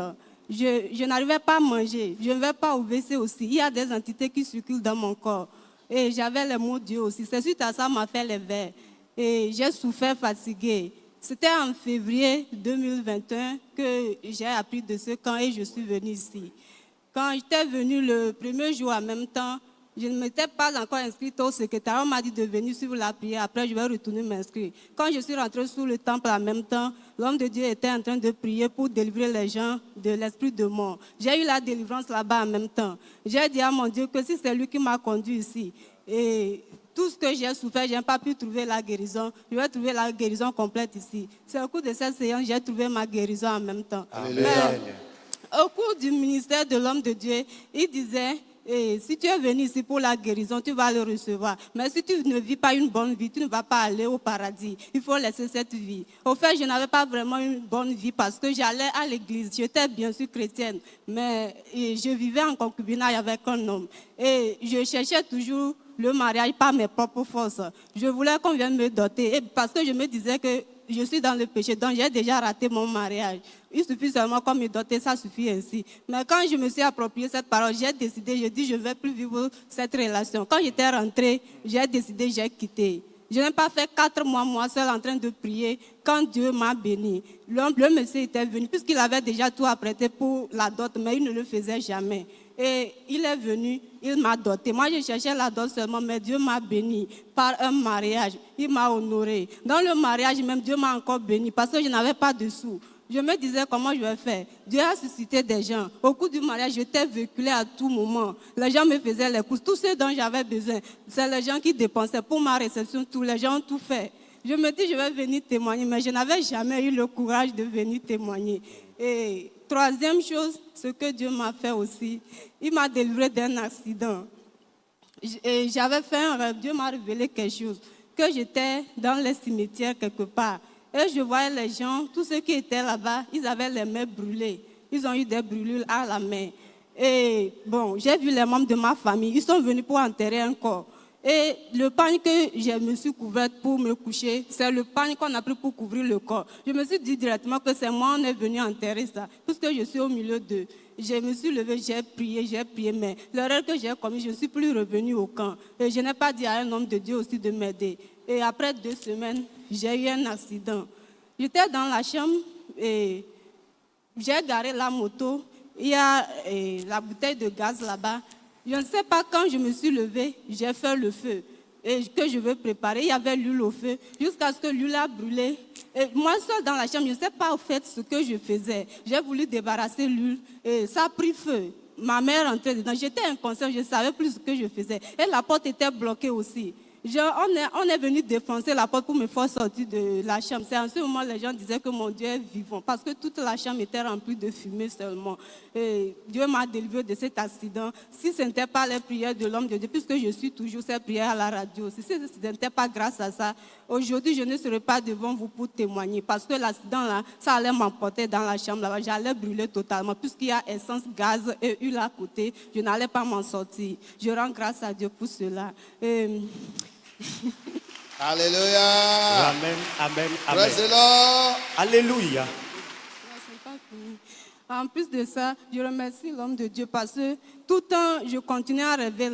Je n'arrivais pas à manger. Je ne vais pas au WC aussi. Il y a des entités qui circulent dans mon corps. Et j'avais les mots de Dieu aussi. C'est suite à ça m'a fait les vers. Et j'ai souffert fatigué. C'était en février 2021 que j'ai appris de ce camp et je suis venue ici. Quand j'étais venue le premier jour en même temps, Je ne m'étais pas encore inscrite au secrétariat. On m'a dit de venir suivre la prière. Après, je vais retourner m'inscrire. Quand je suis rentrée sous le temple en même temps, l'homme de Dieu était en train de prier pour délivrer les gens de l'esprit de mort. J'ai eu la délivrance là-bas en même temps. J'ai dit à mon Dieu que si c'est lui qui m'a conduit ici, et tout ce que j'ai souffert, je n'ai pas pu trouver la guérison. Je vais trouver la guérison complète ici. C'est au cours de cette séance que j'ai trouvé ma guérison en même temps. Mais, au cours du ministère de l'homme de Dieu, il disait... Et si tu es venu ici pour la guérison, tu vas le recevoir. Mais si tu ne vis pas une bonne vie, tu ne vas pas aller au paradis. Il faut laisser cette vie. Au fait, je n'avais pas vraiment une bonne vie parce que j'allais à l'église. J'étais bien sûr chrétienne, mais je vivais en concubinage avec un homme. Et je cherchais toujours le mariage par mes propres forces. Je voulais qu'on vienne me doter. Et parce que je me disais que je suis dans le péché, donc j'ai déjà raté mon mariage. Il suffit seulement qu'on me dote, ça suffit ainsi. Mais quand je me suis approprié cette parole, j'ai décidé, je dis, je ne vais plus vivre cette relation. Quand j'étais rentrée, j'ai décidé, j'ai quitté. Je n'ai pas fait 4 mois, moi seule, en train de prier, quand Dieu m'a béni. Le monsieur était venu, puisqu'il avait déjà tout apprêté pour la dot, mais il ne le faisait jamais. Et il est venu, il m'a doté. Moi, je cherchais la dot seulement, mais Dieu m'a béni par un mariage. Il m'a honoré. Dans le mariage, même Dieu m'a encore béni parce que je n'avais pas de sous. Je me disais comment je vais faire. Dieu a suscité des gens. Au cours du mariage, j'étais véhiculée à tout moment. Les gens me faisaient les courses. Tout ce dont j'avais besoin, c'est les gens qui dépensaient pour ma réception. Tous les gens ont tout fait. Je me dis, je vais venir témoigner, mais je n'avais jamais eu le courage de venir témoigner. Et troisième chose, ce que Dieu m'a fait aussi, il m'a délivré d'un accident. Et j'avais fait un rêve, Dieu m'a révélé quelque chose, que j'étais dans les cimetières quelque part. Et je voyais les gens, tous ceux qui étaient là-bas, ils avaient les mains brûlées. Ils ont eu des brûlures à la main. Et bon, j'ai vu les membres de ma famille, ils sont venus pour enterrer un corps. Et le pagne que je me suis couverte pour me coucher, c'est le pagne qu'on a pris pour couvrir le corps. Je me suis dit directement que c'est moi, on est venu enterrer ça, puisque je suis au milieu d'eux. Je me suis levée, j'ai prié, mais l'erreur que j'ai commise, je ne suis plus revenue au camp. Et je n'ai pas dit à un homme de Dieu aussi de m'aider. Et après 2 semaines, j'ai eu un accident. J'étais dans la chambre et j'ai garé la moto. Il y a la bouteille de gaz là-bas. Je ne sais pas, quand je me suis levée, j'ai fait le feu et que je veux préparer. Il y avait l'huile au feu jusqu'à ce que l'huile a brûlé. Et moi seule dans la chambre, je ne sais pas au fait ce que je faisais. J'ai voulu débarrasser l'huile et ça a pris feu. Ma mère rentrait dedans. J'étais inconsciente, je ne savais plus ce que je faisais. Et la porte était bloquée aussi. On est venu défoncer la porte pour me faire sortir de la chambre. C'est en ce moment que les gens disaient que mon Dieu est vivant parce que toute la chambre était remplie de fumée seulement. Et Dieu m'a délivré de cet accident. Si ce n'était pas les prières de l'homme de Dieu, puisque je suis toujours ces prières à la radio, si ce n'était pas grâce à ça, aujourd'hui je ne serais pas devant vous pour témoigner parce que l'accident là, ça allait m'emporter dans la chambre là-bas. J'allais brûler totalement puisqu'il y a essence, gaz et huile à côté. Je n'allais pas m'en sortir. Je rends grâce à Dieu pour cela. Alléluia. Amen, amen, amen. Praise the Lord. Alléluia. C'est pas fini. En plus de ça, je remercie l'homme de Dieu parce que tout le temps, je continue à rêver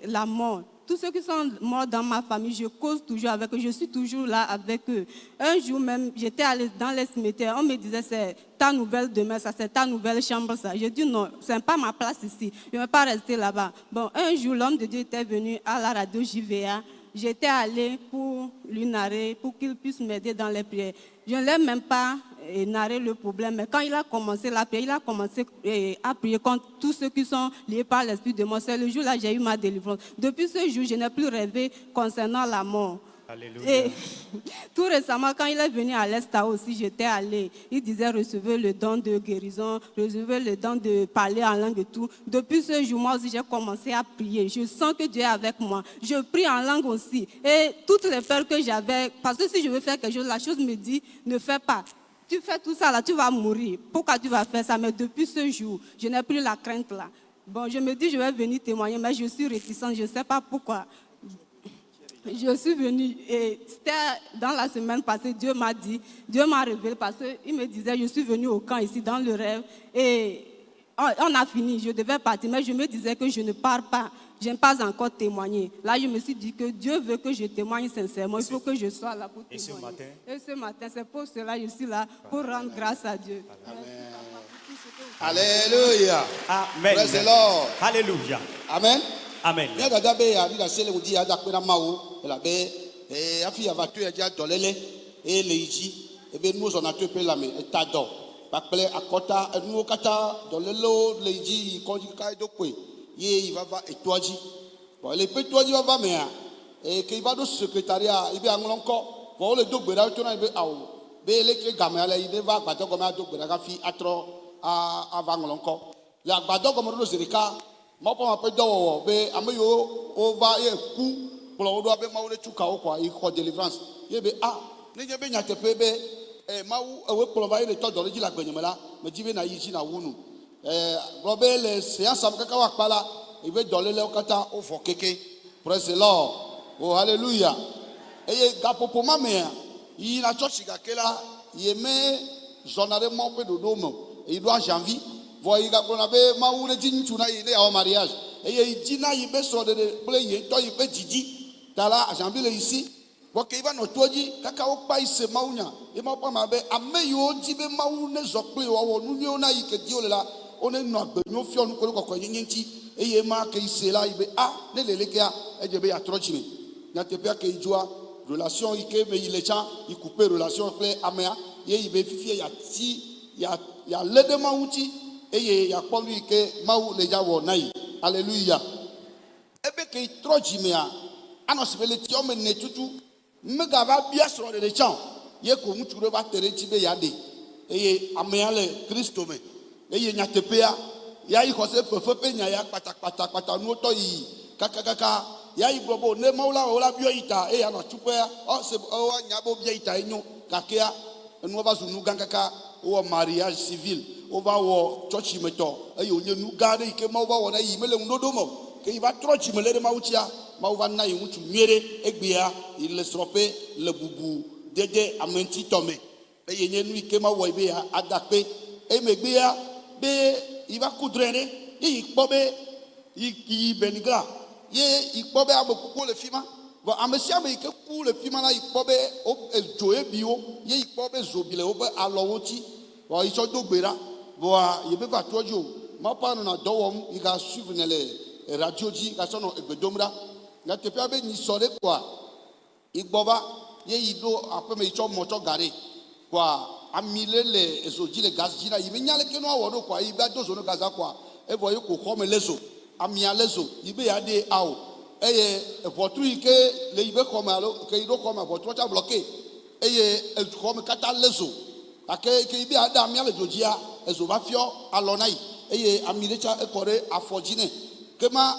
la mort. Tous ceux qui sont morts dans ma famille, je cause toujours avec eux, je suis toujours là avec eux. Un jour même, j'étais allée dans les cimetières, on me disait c'est ta nouvelle demeure, ça c'est ta nouvelle chambre, ça. Je dis non, c'est pas ma place ici, je ne vais pas rester là-bas. Bon, un jour, l'homme de Dieu était venu à la radio JVA. J'étais allée pour lui narrer, pour qu'il puisse m'aider dans les prières. Je ne l'ai même pas narré le problème, mais quand il a commencé la prière, il a commencé à prier contre tous ceux qui sont liés par l'esprit de mort. C'est le jour-là que j'ai eu ma délivrance. Depuis ce jour, je n'ai plus rêvé concernant la mort. Alléluia. Et tout récemment, quand il est venu à l'Esta aussi, j'étais allée. Il disait recevez le don de guérison, recevez le don de parler en langue et tout. Depuis ce jour, moi aussi, j'ai commencé à prier. Je sens que Dieu est avec moi. Je prie en langue aussi. Et toutes les peurs que j'avais, parce que si je veux faire quelque chose, la chose me dit ne fais pas. Tu fais tout ça là, tu vas mourir. Pourquoi tu vas faire ça? Mais depuis ce jour, je n'ai plus la crainte là. Bon, je me dis je vais venir témoigner, mais je suis réticente, je ne sais pas pourquoi. Je suis venue et c'était dans la semaine passée, Dieu m'a dit, Dieu m'a révélé parce qu'il me disait, je suis venue au camp ici dans le rêve et on a fini, je devais partir, mais je me disais que je ne pars pas, je n'ai pas encore témoigné. Là, je me suis dit que Dieu veut que je témoigne sincèrement, il faut que je sois là pour témoigner. Et ce matin, c'est pour cela que je suis là, pour rendre grâce à Dieu. Amen. Alléluia. Amen. Praise the Lord. Alléluia. Amen. Amen. Mia dada be ya dida sele udi ya da kwena mawo la be afi ya va tu ya ja dolele e leiji e be nous on a tu pe la me ta do ba pele akota nu kata dolelo leiji konji kai do kwe ye il va etoji bon le pe toji va me e ke va do secrétariat ibe anglon ko bo le do gbera to na be awo be le ke game ala ide va gbato ko ma do gbera ka fi atro a va anglon ko la gbato ko mo do zerika mo po ma pe do wo be ameyo over ye ku plo do be ma wo le tuka wo kwa i ko deliverance ye be ni je be nya tepe be ma wo plo va ile to do ji la gbenyemela me ji be na yi ji na wunu robe le séance am kaka wa pala ibe dolele okata o fo keke praise the lord oh hallelujah eye gapopo mame yi na church ga kela ye me zonare mo pe dodo mo e do a janvier vo yi ga kona be ma wu le jinchu na yi le o mariage eye jina yi be so de ple yi to yi be jiji tala a janvier le ici bo ke iba no toji kaka o pa ise maunya e ma pa ma be ameyo ji be mawu ne zo ple wo nu ni ona yi ke di o le la one no agbenyo fi onu ko yinti eye ma ke ise la ibe ne lele ke eje be ya trochini na te pia ke ijua relation ike be ile cha ikupe relation ple amea ye ibe fifi ya lede mauti eye ya polu ike mau le jawo nai hallelujah ebe ke trochimi anosibele ti o me ne tutu mega va bia so de cha ye ko mutu re ba tere ti be ya de eye amea le Kristo me eye nya tepea ya yi ko se fefe pe nya ya pata nu to yi kaka ya yi bobo ne maula ola bio ita ya no chupe o se o nya bo bia ita enyo kakea enu ba su nu gankaka o mariage civil o va wo church meto eye onye nu gade ike ma o va wo na yi mele ndodo mo ke yi ba church mele ma uchia ma o va na yi mutu miere egbia ile srope le bubu dede amenti tome eye nye nu ike ma wo ibe ya adape emegbia be iba kudrene yi ikpobe yi benigra ye ikpobe abokuko le fima bo amesia me ike ku le fima la ikpobe o ejo ebiwo ye ikpobe zobile o be alowoti bo iso dogbera bo ye be va tojo ma pa no na dowom i ga suivre ne le radio ji ga sono egbedomra na te pia be ni sore kwa igboba ye ido apeme icho moto gare kwa amilele ezoji le gaz jina yibe nyale kenu awodo kwa ibe dozo no gaza kwa evo yiko khome lezo amia lezo yibe ya de awo eye evotu ike le yibe khome alo ke ido khome evotu cha bloqué eye khome kata lezo ake ke ibe ada amia le jojia ezo ba fio alonai eye amile cha ekore afojine kema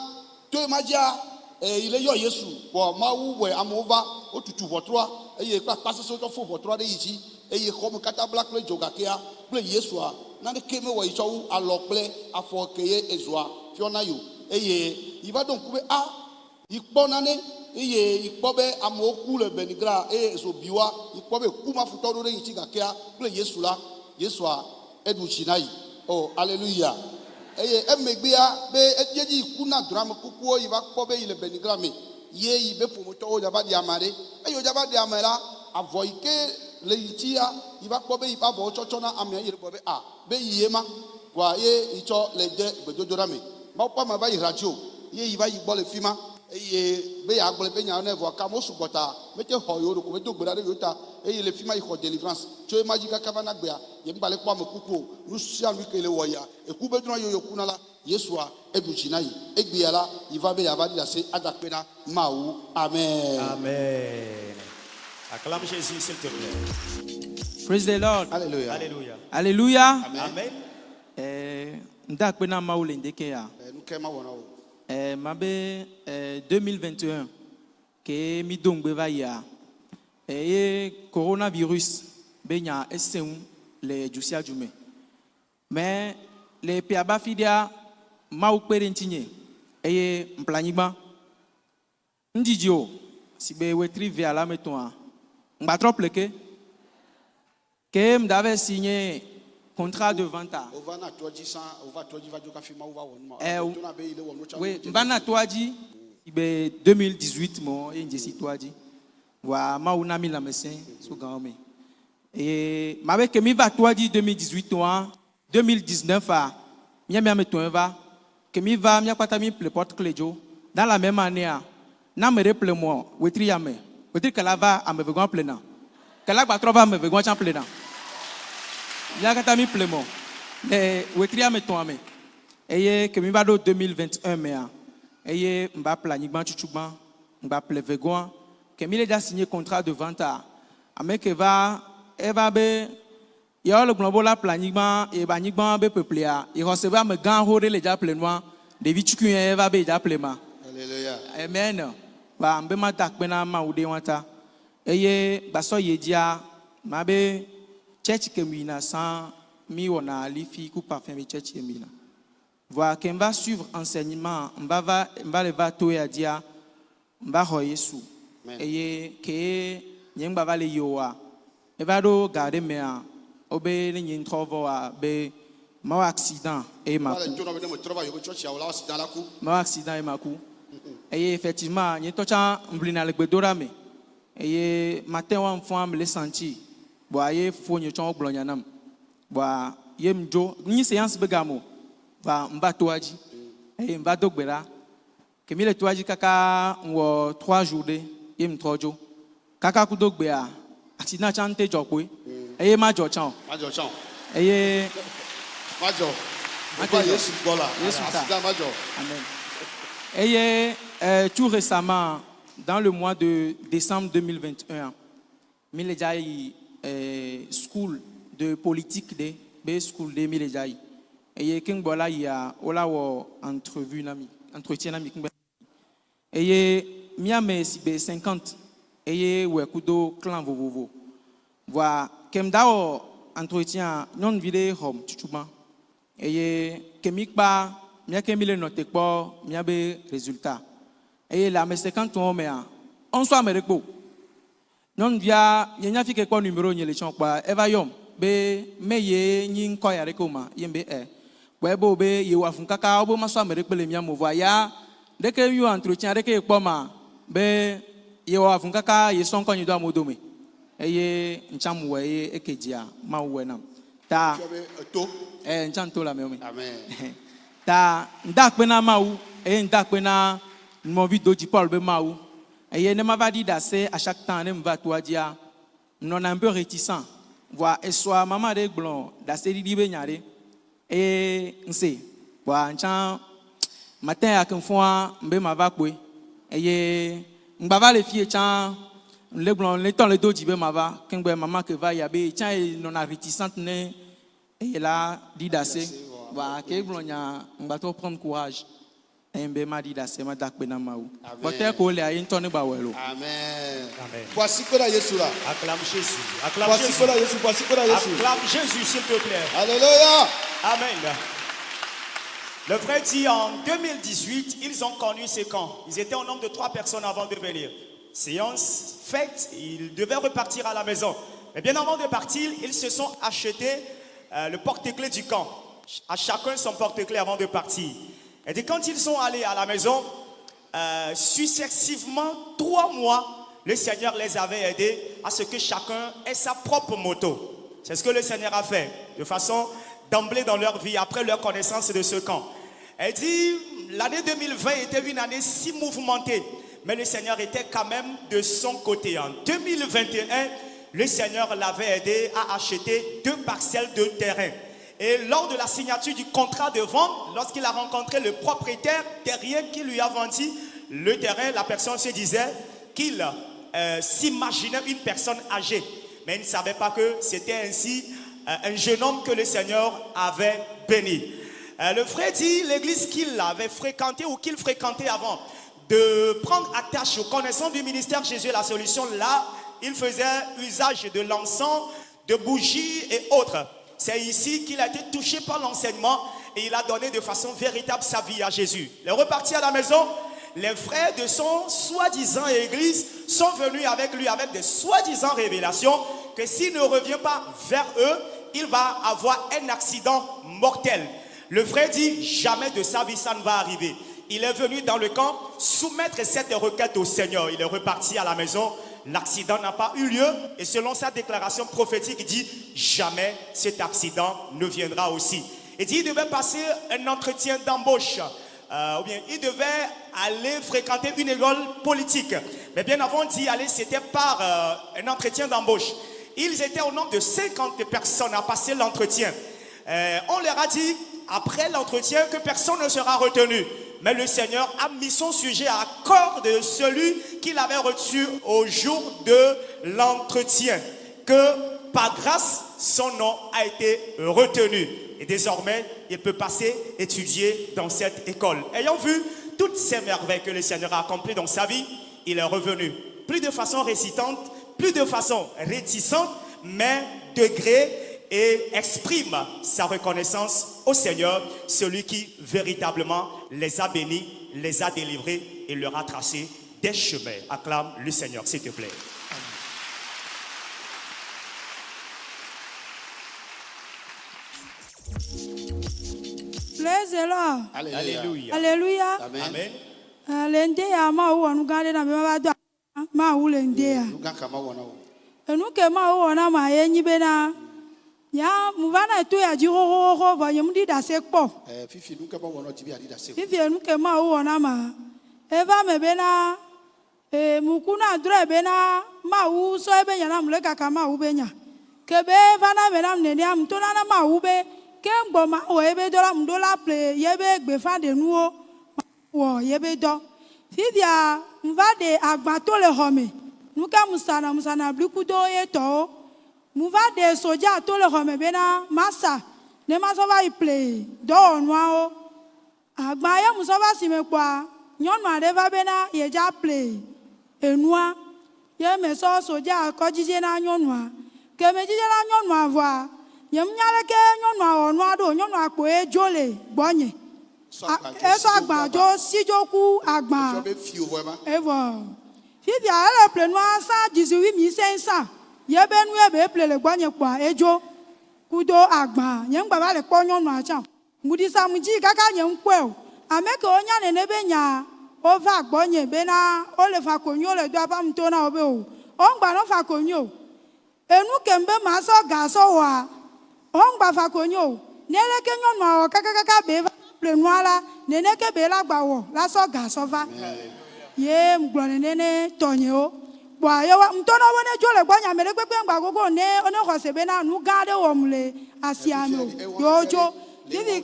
to maja ile yo Yesu bo ma wu we amova otutu votroa eye pa paseso to fo votroa de yichi eye comme kata black le jogakea ple Yesua na ne keme wo icho alople afo keye ezua fiona yo eye iba donc kube ikpona ne eye ikpobe amoku le benigra so biwa ikpobe kuma futoro re yichi gakea ple Yesua edu chinai oh hallelujah eye emegbia be ejeji ikuna drama kukuo iba kpobe ile benigra me ye ibe pomoto o jaba di amare eyo jaba di amara avoike le yitia iba kpobe iba vo chochona amia yire bobe be yema wa ye icho le de gbedodora me ma pa ma ba iradio ye iba yigbo le fima eye be ya gbole be nya na vo ka mo subota mete hoyo ro ko be dogbera re yota eye le fima iko deliverance cho e magica kavana gbea ye mbale kwa mekuko nu sia lu kele woya e ku be duna yo kunala Yesua educhinai egbiala iva be ya ba di se adakpena mawu amen Amen. Acclame Jésus, s'il te plaît. Praise the Lord. hallelujah Alléluia. Alléluia. Amen. Ndakpena maule ndeke ya. nu kema wona o Mabe 2021 ke mi dongbe va ya. Coronavirus benya esem le jusia jume. Mais le piaba fidia mau perentinye mplanyigba ndijio sibe wetri via la meton mba trop leke ke mdave signé contrat de vente o va na toji san o va toji va joka fima o va wonma to na be ile wonu cha oui mbana toaji ibe 2018 mo njesi toaji wa mauna mi la mesin so gawme mabe ke mi va toaji 2018 2019 a mia meton va que mi va mia kwata mi le porte clejo dans la même année, n'a me rappelé moi, wetri yame, wetri kalava a me vegan plena, kalagba trova me vegan chan plena. Ya kata mi plemo, le wetri yame ton ame, eye que mi bado 2021 mea, eye mba planigban chuchugban, mba ple vegan, que mi déjà signé contrat de vente à, que va, eva be. Il y a le global la planigban et banigban be peuplé a il recevra me gan hore les déjà plenois de vichuku va be déjà plema Alléluia. amen ba mbe ma tak pena ma ude wanta eye baso yedia ma be church kemina sans mi wona lifi ku parfum mi church kemina voir qu'on va suivre enseignement on va le va to ya dia on va ho Yesu eye ke nyemba va le yoa e va do garder mea obe ni nyin trovo a be ma accident e ma accident e ma ku et effectivement ni to cha mblina le gbedora me et matin wa mfo me le senti bo aye fo nyi chon oglonya nam bo ye mjo ni séance be gamo ba mba toaji e mba dogbera ke mi le toaji kaka wo 3 jours de ye mtrojo kaka ku dogbea accident chante jokwe eye majo chan eye majo Yesu gola accident majo amen eye tout récemment dans le mois de décembre 2021 milejai school de politique de be school de milejai eye king bola ya ola wo entrevue nami entretien nami king eye miame si be 50 eye we kudo clan vovovo voilà kem dao entretien non vide home chuchuma eye kemikba mia kemile note po mia be résultat eye la me 50 on me on so amereko non via nyanya fike ko numéro nyele chonpa eva yom be meye nyin ko ya rekoma yembe webo be ye wafun kaka obo maso amereko le mia mo voya deke yu entretien deke po ma be ye wafun kaka ye son ko nyi do amodome eye ncham we ekejia ma we nam ta ncham to la me amen ta ndak pena mau ndak pena mo vi doji Paul be mau eye ne ma va dire d'assez à chaque temps ne me va toi dia non un peu réticent voir et soit maman de blond d'assez di be nyare e nse wa ncham matin a konfo mbe ma va kwe eye mbava le fie chan le blond le temps le doji be ma va kengbe maman que va ya be chan non a réticente ne et là dit d'assez wa ke blond nya mbato prendre courage embe ma dit d'assez ma dak bena maou bote ko le ayin toni ba welo amen Amen. voici que la Yesu là Acclame Jésus. Acclame voici Jésus. que la Yesu voici que la Yesu Acclame Jésus, s'il te plaît. alléluia Amen. Le frère dit en 2018, ils ont connu ces camps. Ils étaient au nombre de 3 personnes avant de venir. Séance faite, ils devaient repartir à la maison. Mais bien avant de partir, ils se sont achetés le porte-clés du camp. À chacun son porte-clés avant de partir. Et quand ils sont allés à la maison, successivement 3 mois, le Seigneur les avait aidés à ce que chacun ait sa propre moto. C'est ce que le Seigneur a fait, de façon d'emblée dans leur vie, après leur connaissance de ce camp. Elle dit, l'année 2020 était une année si mouvementée, mais le Seigneur était quand même de son côté. En 2021, le Seigneur l'avait aidé à acheter 2 parcelles de terrain. Et lors de la signature du contrat de vente, lorsqu'il a rencontré le propriétaire terrien qui lui a vendu le terrain, la personne se disait qu'il s'imaginait une personne âgée. Mais il ne savait pas que c'était ainsi un jeune homme que le Seigneur avait béni. Le frère dit, l'église qu'il avait fréquentée ou qu'il fréquentait avant, de prendre attache aux connaissances du ministère Jésus est la solution, là, il faisait usage de l'encens, de bougies et autres. C'est ici qu'il a été touché par l'enseignement et il a donné de façon véritable sa vie à Jésus. Il est reparti à la maison. Les frères de son soi-disant église sont venus avec lui avec des soi-disant révélations que s'il ne revient pas vers eux, il va avoir un accident mortel. Le frère dit, jamais de sa vie ça ne va arriver. Il est venu dans le camp soumettre cette requête au Seigneur. Il est reparti à la maison. L'accident n'a pas eu lieu. Et selon sa déclaration prophétique, il dit, jamais cet accident ne viendra aussi. Il dit, il devait passer un entretien d'embauche ou bien il devait aller fréquenter une école politique. Mais bien avant d'y aller, c'était par un entretien d'embauche. Ils étaient au nombre de 50 personnes à passer l'entretien. On leur a dit, après l'entretien, que personne ne sera retenu. Mais le Seigneur a mis son sujet à corps de celui qu'il avait reçu au jour de l'entretien. Que par grâce, son nom a été retenu. Et désormais, il peut passer étudier dans cette école. Ayant vu toutes ces merveilles que le Seigneur a accomplies dans sa vie, il est revenu. Plus de façon récitante, plus de façon réticente, mais de gré, et exprime sa reconnaissance au Seigneur, celui qui véritablement les a bénis, les a délivrés et leur a tracé des chemins. Acclame le Seigneur, s'il te plaît. Praise the Lord. Alléluia. Hallelujah. Amen. Lende ya ma wo nu gade na me ba do ma wu lende ya. Nuga kama wana wo. Enu ke ma wo na ma ye nyi be na. Ya mu va na to ya ji ho va yem di da se po. Fifi nuga ba wana jibi adi da se. Fifi enu ke ma wo na ma. Eva me be na mu ku na dre be na ma wu so e be nya na mu le kaka ma wu be nya. Ke be va na be na ne ne am to na ma wu be ke ngbo ma wo e be do la mu do la ple ye be gbe fa de nu o. Wo yebe do fivia mva de agbato le home nuka musana blikudo eto mva de soja to le home bena masa ne ma so va I play do onwa o agba ya muso va si me kwa nyonu ade va bena ye ja play enua ye me so soja ko jije na nyonu ke me jije na nyonu avoa ye mnyale ke nyonu onwa do nyonu apo ejole gbonye eso agbajo sijoku agba evo fivia ele plenua sa 18500 yebe nu ebe ple le gbanye kwa ejo kudo agba yen gba ba le ponyo nu acha mudisa muji kaka yen kwe o ameke onya ne nebe nya ova gbonye be na o le fa konyo le do apam to na obe o on gba no fa konyo enu kembe ma so ga so wa on gba fa konyo nele kenyo nu o kaka be le noala nene ke be la gbawo la so ga so va ye mgbone nene tonye o bwa ye wa mtono wona jole gbanya mere pepe ngba gogo ne one ho se be na nu gade wo mle asiano yojo vivi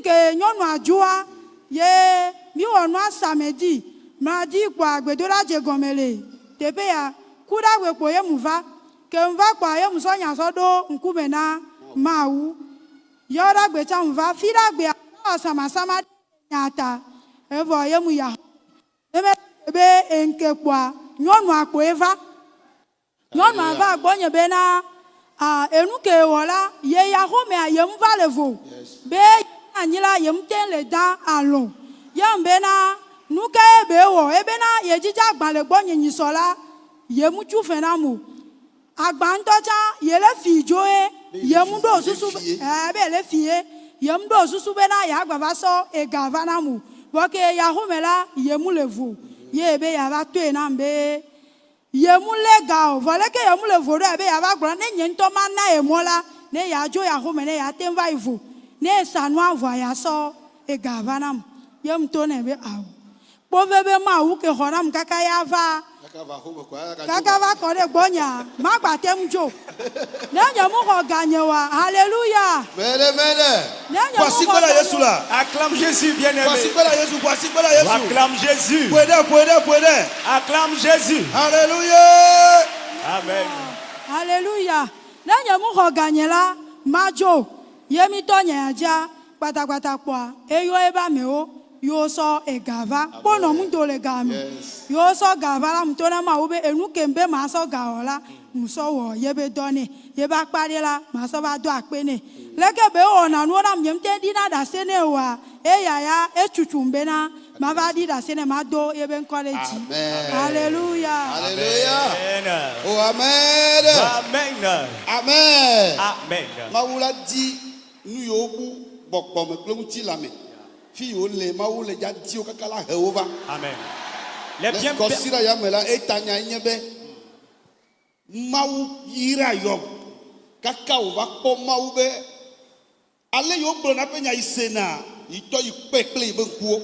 ke nyonu ajua ye mi wonu asamedi ma di kwa agbedola je gomele tepe ya kuda we po ye muva ke mva kwa ye muso nya so do nkume na mawu yora gbe cha mva fira gbe sama nyata evo ye mu ya ebe enke kwa nyonu akpo eva nyonu ava gbonye be na enu ke wola ye ya home ye mva levo be anyila ye mten le dan alon ye mbe na nuka ebe wo ebe na ye jija gbale gbonye nyisola ye mu chu fena mu agba ntocha ye le fijo yem do susu be le fie yem do susu be na ya gbava so e gavana mu boke ya homela yemu levu ye be ya ba to na mbe yemu le ga o vole ke yemu levu do be ya ba gbra ne nyento ma na emola ne ya jo ya home ne ya temva ivu ne sanu avo ya so e gavana mu yem to ne be awo pove be ma wu ke honam kaka ya va kaka va ko de gbonya ma gba temjo nenya mu ko ganyewa hallelujah mele Voici quoi la Yesu là. Acclame Jésus, bien-aimé. Voici quoi la Yesu. Voici quoi la Yesu. Acclame Jésus. Puede. Acclame Jésus. Alléluia. Amen. hallelujah nenya mu ko ganyela majo yemi to nyaja patapata kwa eyo eba me o yo so egava pono mu do le game yo so gava la mtona ma obe enu kembe ma so gaola muso wo yebe doni yeba kparela ma so ba do apene leke be ona nu na mnyemte di na da sene wa ya echuchumbe na ma ba di da sene ma do yebe encourage hallelujah oh amen mawula di nu yobu bokpo me klonti lame fi o le mawule ja di o kakala hehova amen les bien kosira ya mela etanya nyebe mawu yira yo kaka o va po mawu be ale yo bro na penya isena il t'a eu peuplé, il beau.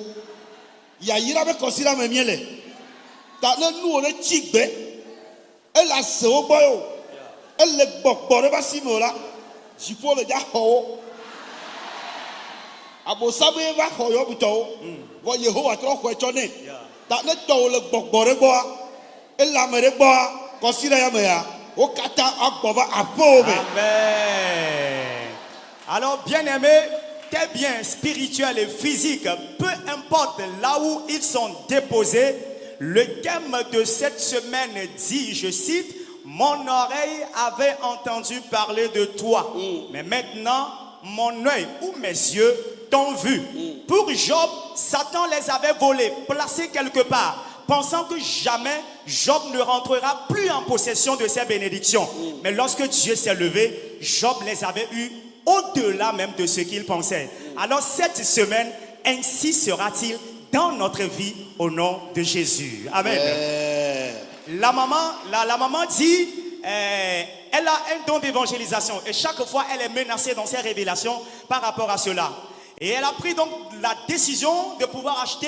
Il y a ira avec considéré mes miels. T'as ne nous on est tigbe. Elle a ce au boyo. Elle le bokbore pas si mola. J'y faut le dire ho. Abo sabe va hoyo buto. Voyez ho à trop questionner. T'as ne to le bokbore boa. Elle la mere boa. Considéré ya mea. Au kata akbova apo. Amen. Alors bien-aimés, tes biens spirituels et physiques, peu importe là où ils sont déposés, le thème de cette semaine dit, je cite, mon oreille avait entendu parler de toi, mais maintenant mon œil ou mes yeux t'ont vu. Pour Job, Satan les avait volés, placés quelque part, pensant que jamais Job ne rentrera plus en possession de ses bénédictions. Mais lorsque Dieu s'est levé, Job les avait eus au-delà même de ce qu'il pensait. Alors cette semaine, ainsi sera-t-il dans notre vie au nom de Jésus. Amen. La maman dit, elle a un don d'évangélisation et chaque fois elle est menacée dans ses révélations par rapport à cela. Et elle a pris donc la décision de pouvoir acheter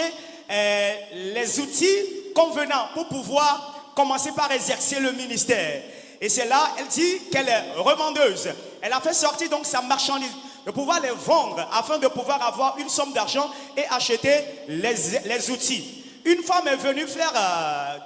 les outils convenants pour pouvoir commencer par exercer le ministère. Et c'est là, elle dit qu'elle est revendeuse. Elle a fait sortir donc sa marchandise, de pouvoir les vendre afin de pouvoir avoir une somme d'argent et acheter les outils. Une femme est venue faire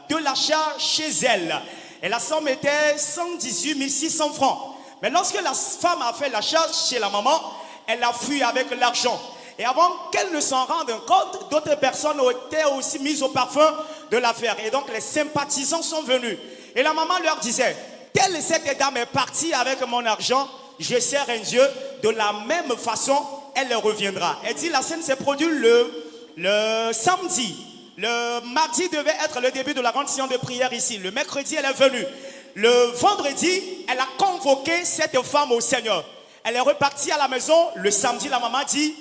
de l'achat chez elle. Et la somme était 118 600 francs. Mais lorsque la femme a fait l'achat chez la maman, elle a fui avec l'argent. Et avant qu'elle ne s'en rende compte, d'autres personnes ont été aussi mises au parfum de l'affaire. Et donc les sympathisants sont venus. Et la maman leur disait, telle cette dame est partie avec mon argent, je sers un Dieu, de la même façon, elle reviendra. Elle dit, la scène s'est produite le samedi. Le mardi devait être le début de la grande séance de prière ici. Le mercredi, elle est venue. Le vendredi, elle a convoqué cette femme au Seigneur. Elle est repartie à la maison. Le samedi, la maman dit,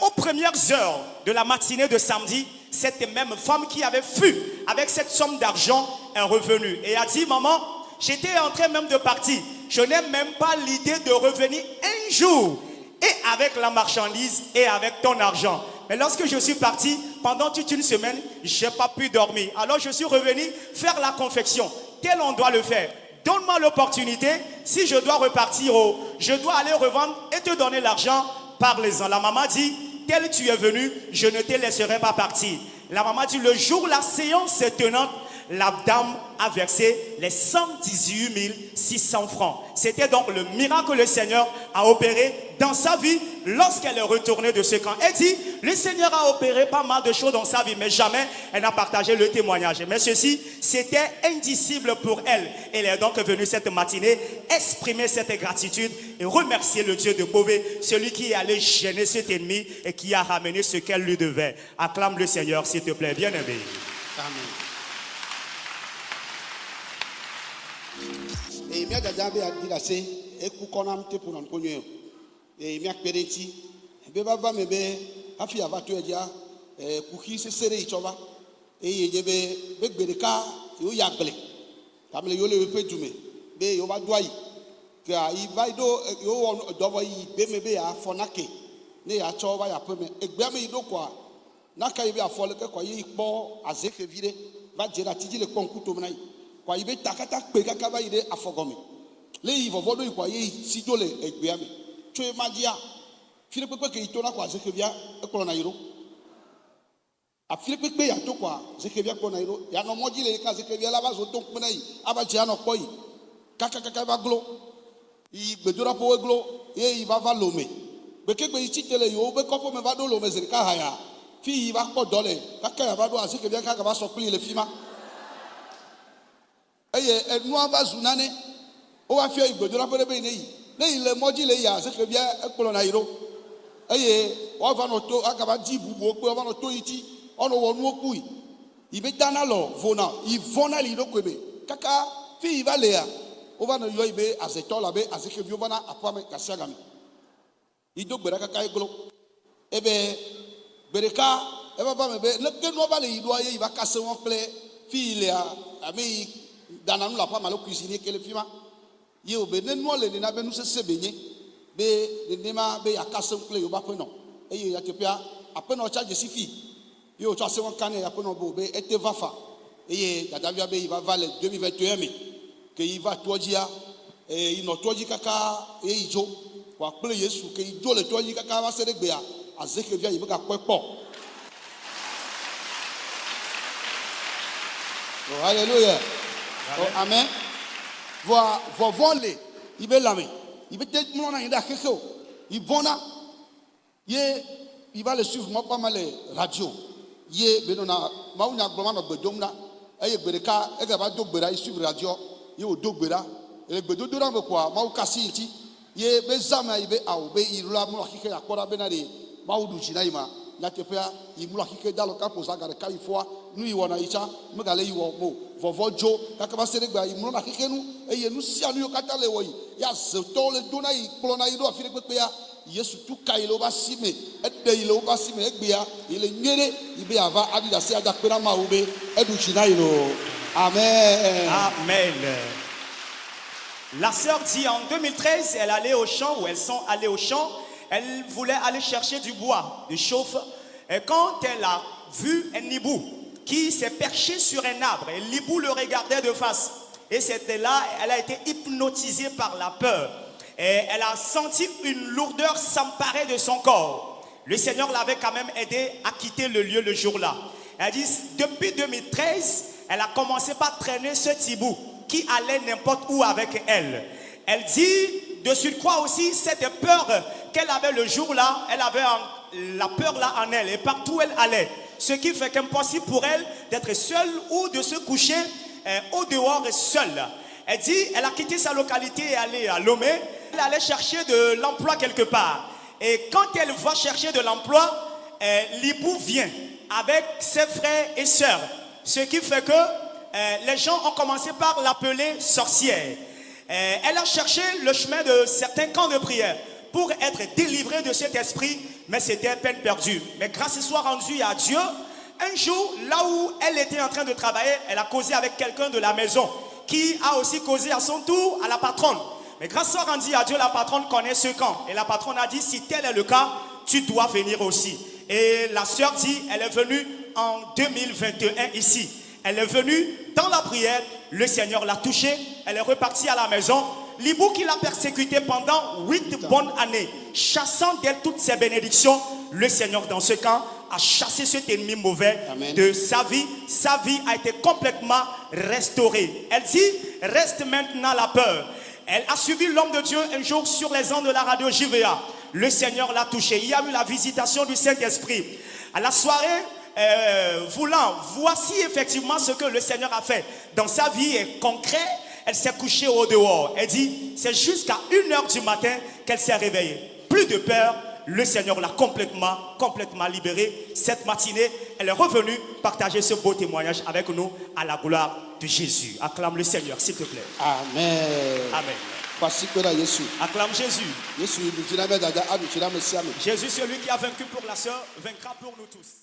aux premières heures de la matinée de samedi, cette même femme qui avait fui avec cette somme d'argent est revenue. Et a dit, maman, j'étais en train même de partir. Je n'ai même pas l'idée de revenir un jour. Et avec la marchandise et avec ton argent. Mais lorsque je suis parti, pendant toute une semaine, je n'ai pas pu dormir. Alors je suis revenu faire la confection. Tel on doit le faire. Donne-moi l'opportunité. Si je dois repartir, je dois aller revendre et te donner l'argent. Parlez-en. La maman dit, tel tu es venu, je ne te laisserai pas partir. La maman dit, le jour où la séance est tenante, la dame a versé les 118 600 francs. C'était donc le miracle que le Seigneur a opéré dans sa vie lorsqu'elle est retournée de ce camp. Elle dit, le Seigneur a opéré pas mal de choses dans sa vie, mais jamais elle n'a partagé le témoignage. Mais ceci, c'était indicible pour elle. Elle est donc venue cette matinée exprimer cette gratitude et remercier le Dieu de Beauvais, celui qui est allé gêner cet ennemi et qui a ramené ce qu'elle lui devait. Acclame le Seigneur, s'il te plaît, bien-aimé. Amen. Et bien d'ailleurs a dit là c'est et qu'on te pour un pognon et bien péréti be baba me be afi avato eja kuki se sere ichoba et yebe be gbedeka yo yagle tamle yo le pe dume be yo ba doyi que i va do yo do voyi be me be ya fonake ne ya choba ya pe me egbe me do kwa naka ibe afole ke kwa yi po azeke vire va jera tiji le konkuto mnai kwa ibe takata pe kaka ba ide afogome le yi vovodo kwa yi sijo le egbe ame tue magia file pepe ke itona kwa zekevia ekolo na iro a file pepe ya to kwa zekevia kwa na iro ya no moji le ka zekevia la ba zo ton pena yi aba je ano ko yi kaka ba glo yi gbedora po glo yi va va lome be ke gbe yi titele yo be kopo me ba do lome zerika haya fi yi ba ko dole kaka ya ba do zekevia kaka ba so pli le fima eye enu ava zunane o wa fi igbedora po be yi ne ile moji le ya zekevia ekolo na iro eye o va no to akaba di bubu pe o va no to iti ono wonu oku yi ibe dana lo vona i vona li do kwebe kaka fi va le ya o va no yo ibe azetola be azekevia vona apame kasaga mi ido gbera kaka iglo ebe bereka ebe ba me be le ke no va le ido aye iba kase won ple fi le a ami dana nu la pa malo cuisiner ke le fima ye obe ne no le ni na be nu se benye be de nema be yakase ple yo ba pe no eye ya tepia apenɔ tsa dzesi fi ye wotsɔ asewɔn kan ne apenɔ bo be ete va fa eye dadavia be yi va va le 2021 me ke yi va toa dzia yi nɔ toa dzi kaka ye yi dzo wa kple yesu ke yi dzo le toa dzi kaka va se ɖe gbea azekevia yi me gakpɔe kpɔ. Oh, hallelujah. Oh, amen. Vɔvɔ le yi be lame yi be te mlɔ na yi ɖe axexe o yi vɔna ye yi va le suivre mɔ pas mal le radio ye be nɔna mawu nya gblɔ ma nɔ gbe dom na eye gbe ɖeka ege va do gbe ɖa yi suivre radio ye wo do gbe ɖa ele gbedodo ɖa me koa mawu kasi yi ŋuti ye be zame yi be awo be yi la mlɔ axexe akpɔ ɖa bena ɖe mawu ɖu dzi na yi ma nyateƒea yi mlɔ axexe da lo kapo za ga ɖeka yi fɔa nu yi wɔna yi tsa megale yi wɔ mo vɔvɔ dzo kaka va se ɖe gbea yi mlɔ na axexe nu eye nu sia nu yiwo katã le wɔ yi ya zetɔwo le do na yi kplɔ na yi ɖo afi ɖe kpekpea yesu tu ka yi le woƒe asi me eɖe yi le woƒe asi me egbea yi le nyuie ɖe yi be yava aɖi ɖe asi ada kpe na mawu be eɖu tsi na yi lo amen. Amen. La sœur dit en 2013, elle allait au champ, ou elles sont allées au champ, elle voulait aller chercher du bois, du chauffe. Et quand elle a vu un hibou qui s'est perché sur un arbre, et l'hibou le regardait de face. Et c'était là, elle a été hypnotisée par la peur. Et elle a senti une lourdeur s'emparer de son corps. Le Seigneur l'avait quand même aidé à quitter le lieu le jour-là. Elle dit, depuis 2013, elle a commencé par traîner ce hibou qui allait n'importe où avec elle. Elle dit, de surcroît aussi, cette peur qu'elle avait le jour-là, elle avait la peur là en elle, et partout elle allait. Ce qui fait qu'impossible pour elle d'être seule ou de se coucher au dehors seule. Elle dit, elle a quitté sa localité et allée à Lomé. Elle allait chercher de l'emploi quelque part. Et quand elle va chercher de l'emploi, l'hibou vient avec ses frères et sœurs. Ce qui fait que les gens ont commencé par l'appeler sorcière. Elle a cherché le chemin de certains camps de prière pour être délivrée de cet esprit, mais c'était peine perdue. Mais grâce soit rendue à Dieu, un jour, là où elle était en train de travailler, elle a causé avec quelqu'un de la maison qui a aussi causé à son tour à la patronne. Mais grâce soit rendue à Dieu, la patronne connaît ce camp. Et la patronne a dit, si tel est le cas, tu dois venir aussi. Et la sœur dit, elle est venue en 2021 ici. Elle est venue dans la prière, le Seigneur l'a touchée, elle est repartie à la maison. L'hibou qui l'a persécutée pendant 8 bonnes années, chassant d'elle toutes ses bénédictions, le Seigneur dans ce camp a chassé cet ennemi mauvais de sa vie. Sa vie a été complètement restaurée. Elle dit, reste maintenant la peur. Elle a suivi l'homme de Dieu un jour sur les ondes de la radio JVA. Le Seigneur l'a touché. Il y a eu la visitation du Saint-Esprit. À la soirée, voici effectivement ce que le Seigneur a fait dans sa vie est concret. Elle s'est couchée au dehors. Elle dit, c'est jusqu'à 1h du matin qu'elle s'est réveillée. Plus de peur, le Seigneur l'a complètement libérée. Cette matinée, elle est revenue partager ce beau témoignage avec nous à la gloire de Jésus. Acclame le Seigneur, s'il te plaît. Amen. Amen. Acclame Jésus. Jésus, celui qui a vaincu pour la sœur, vaincra pour nous tous.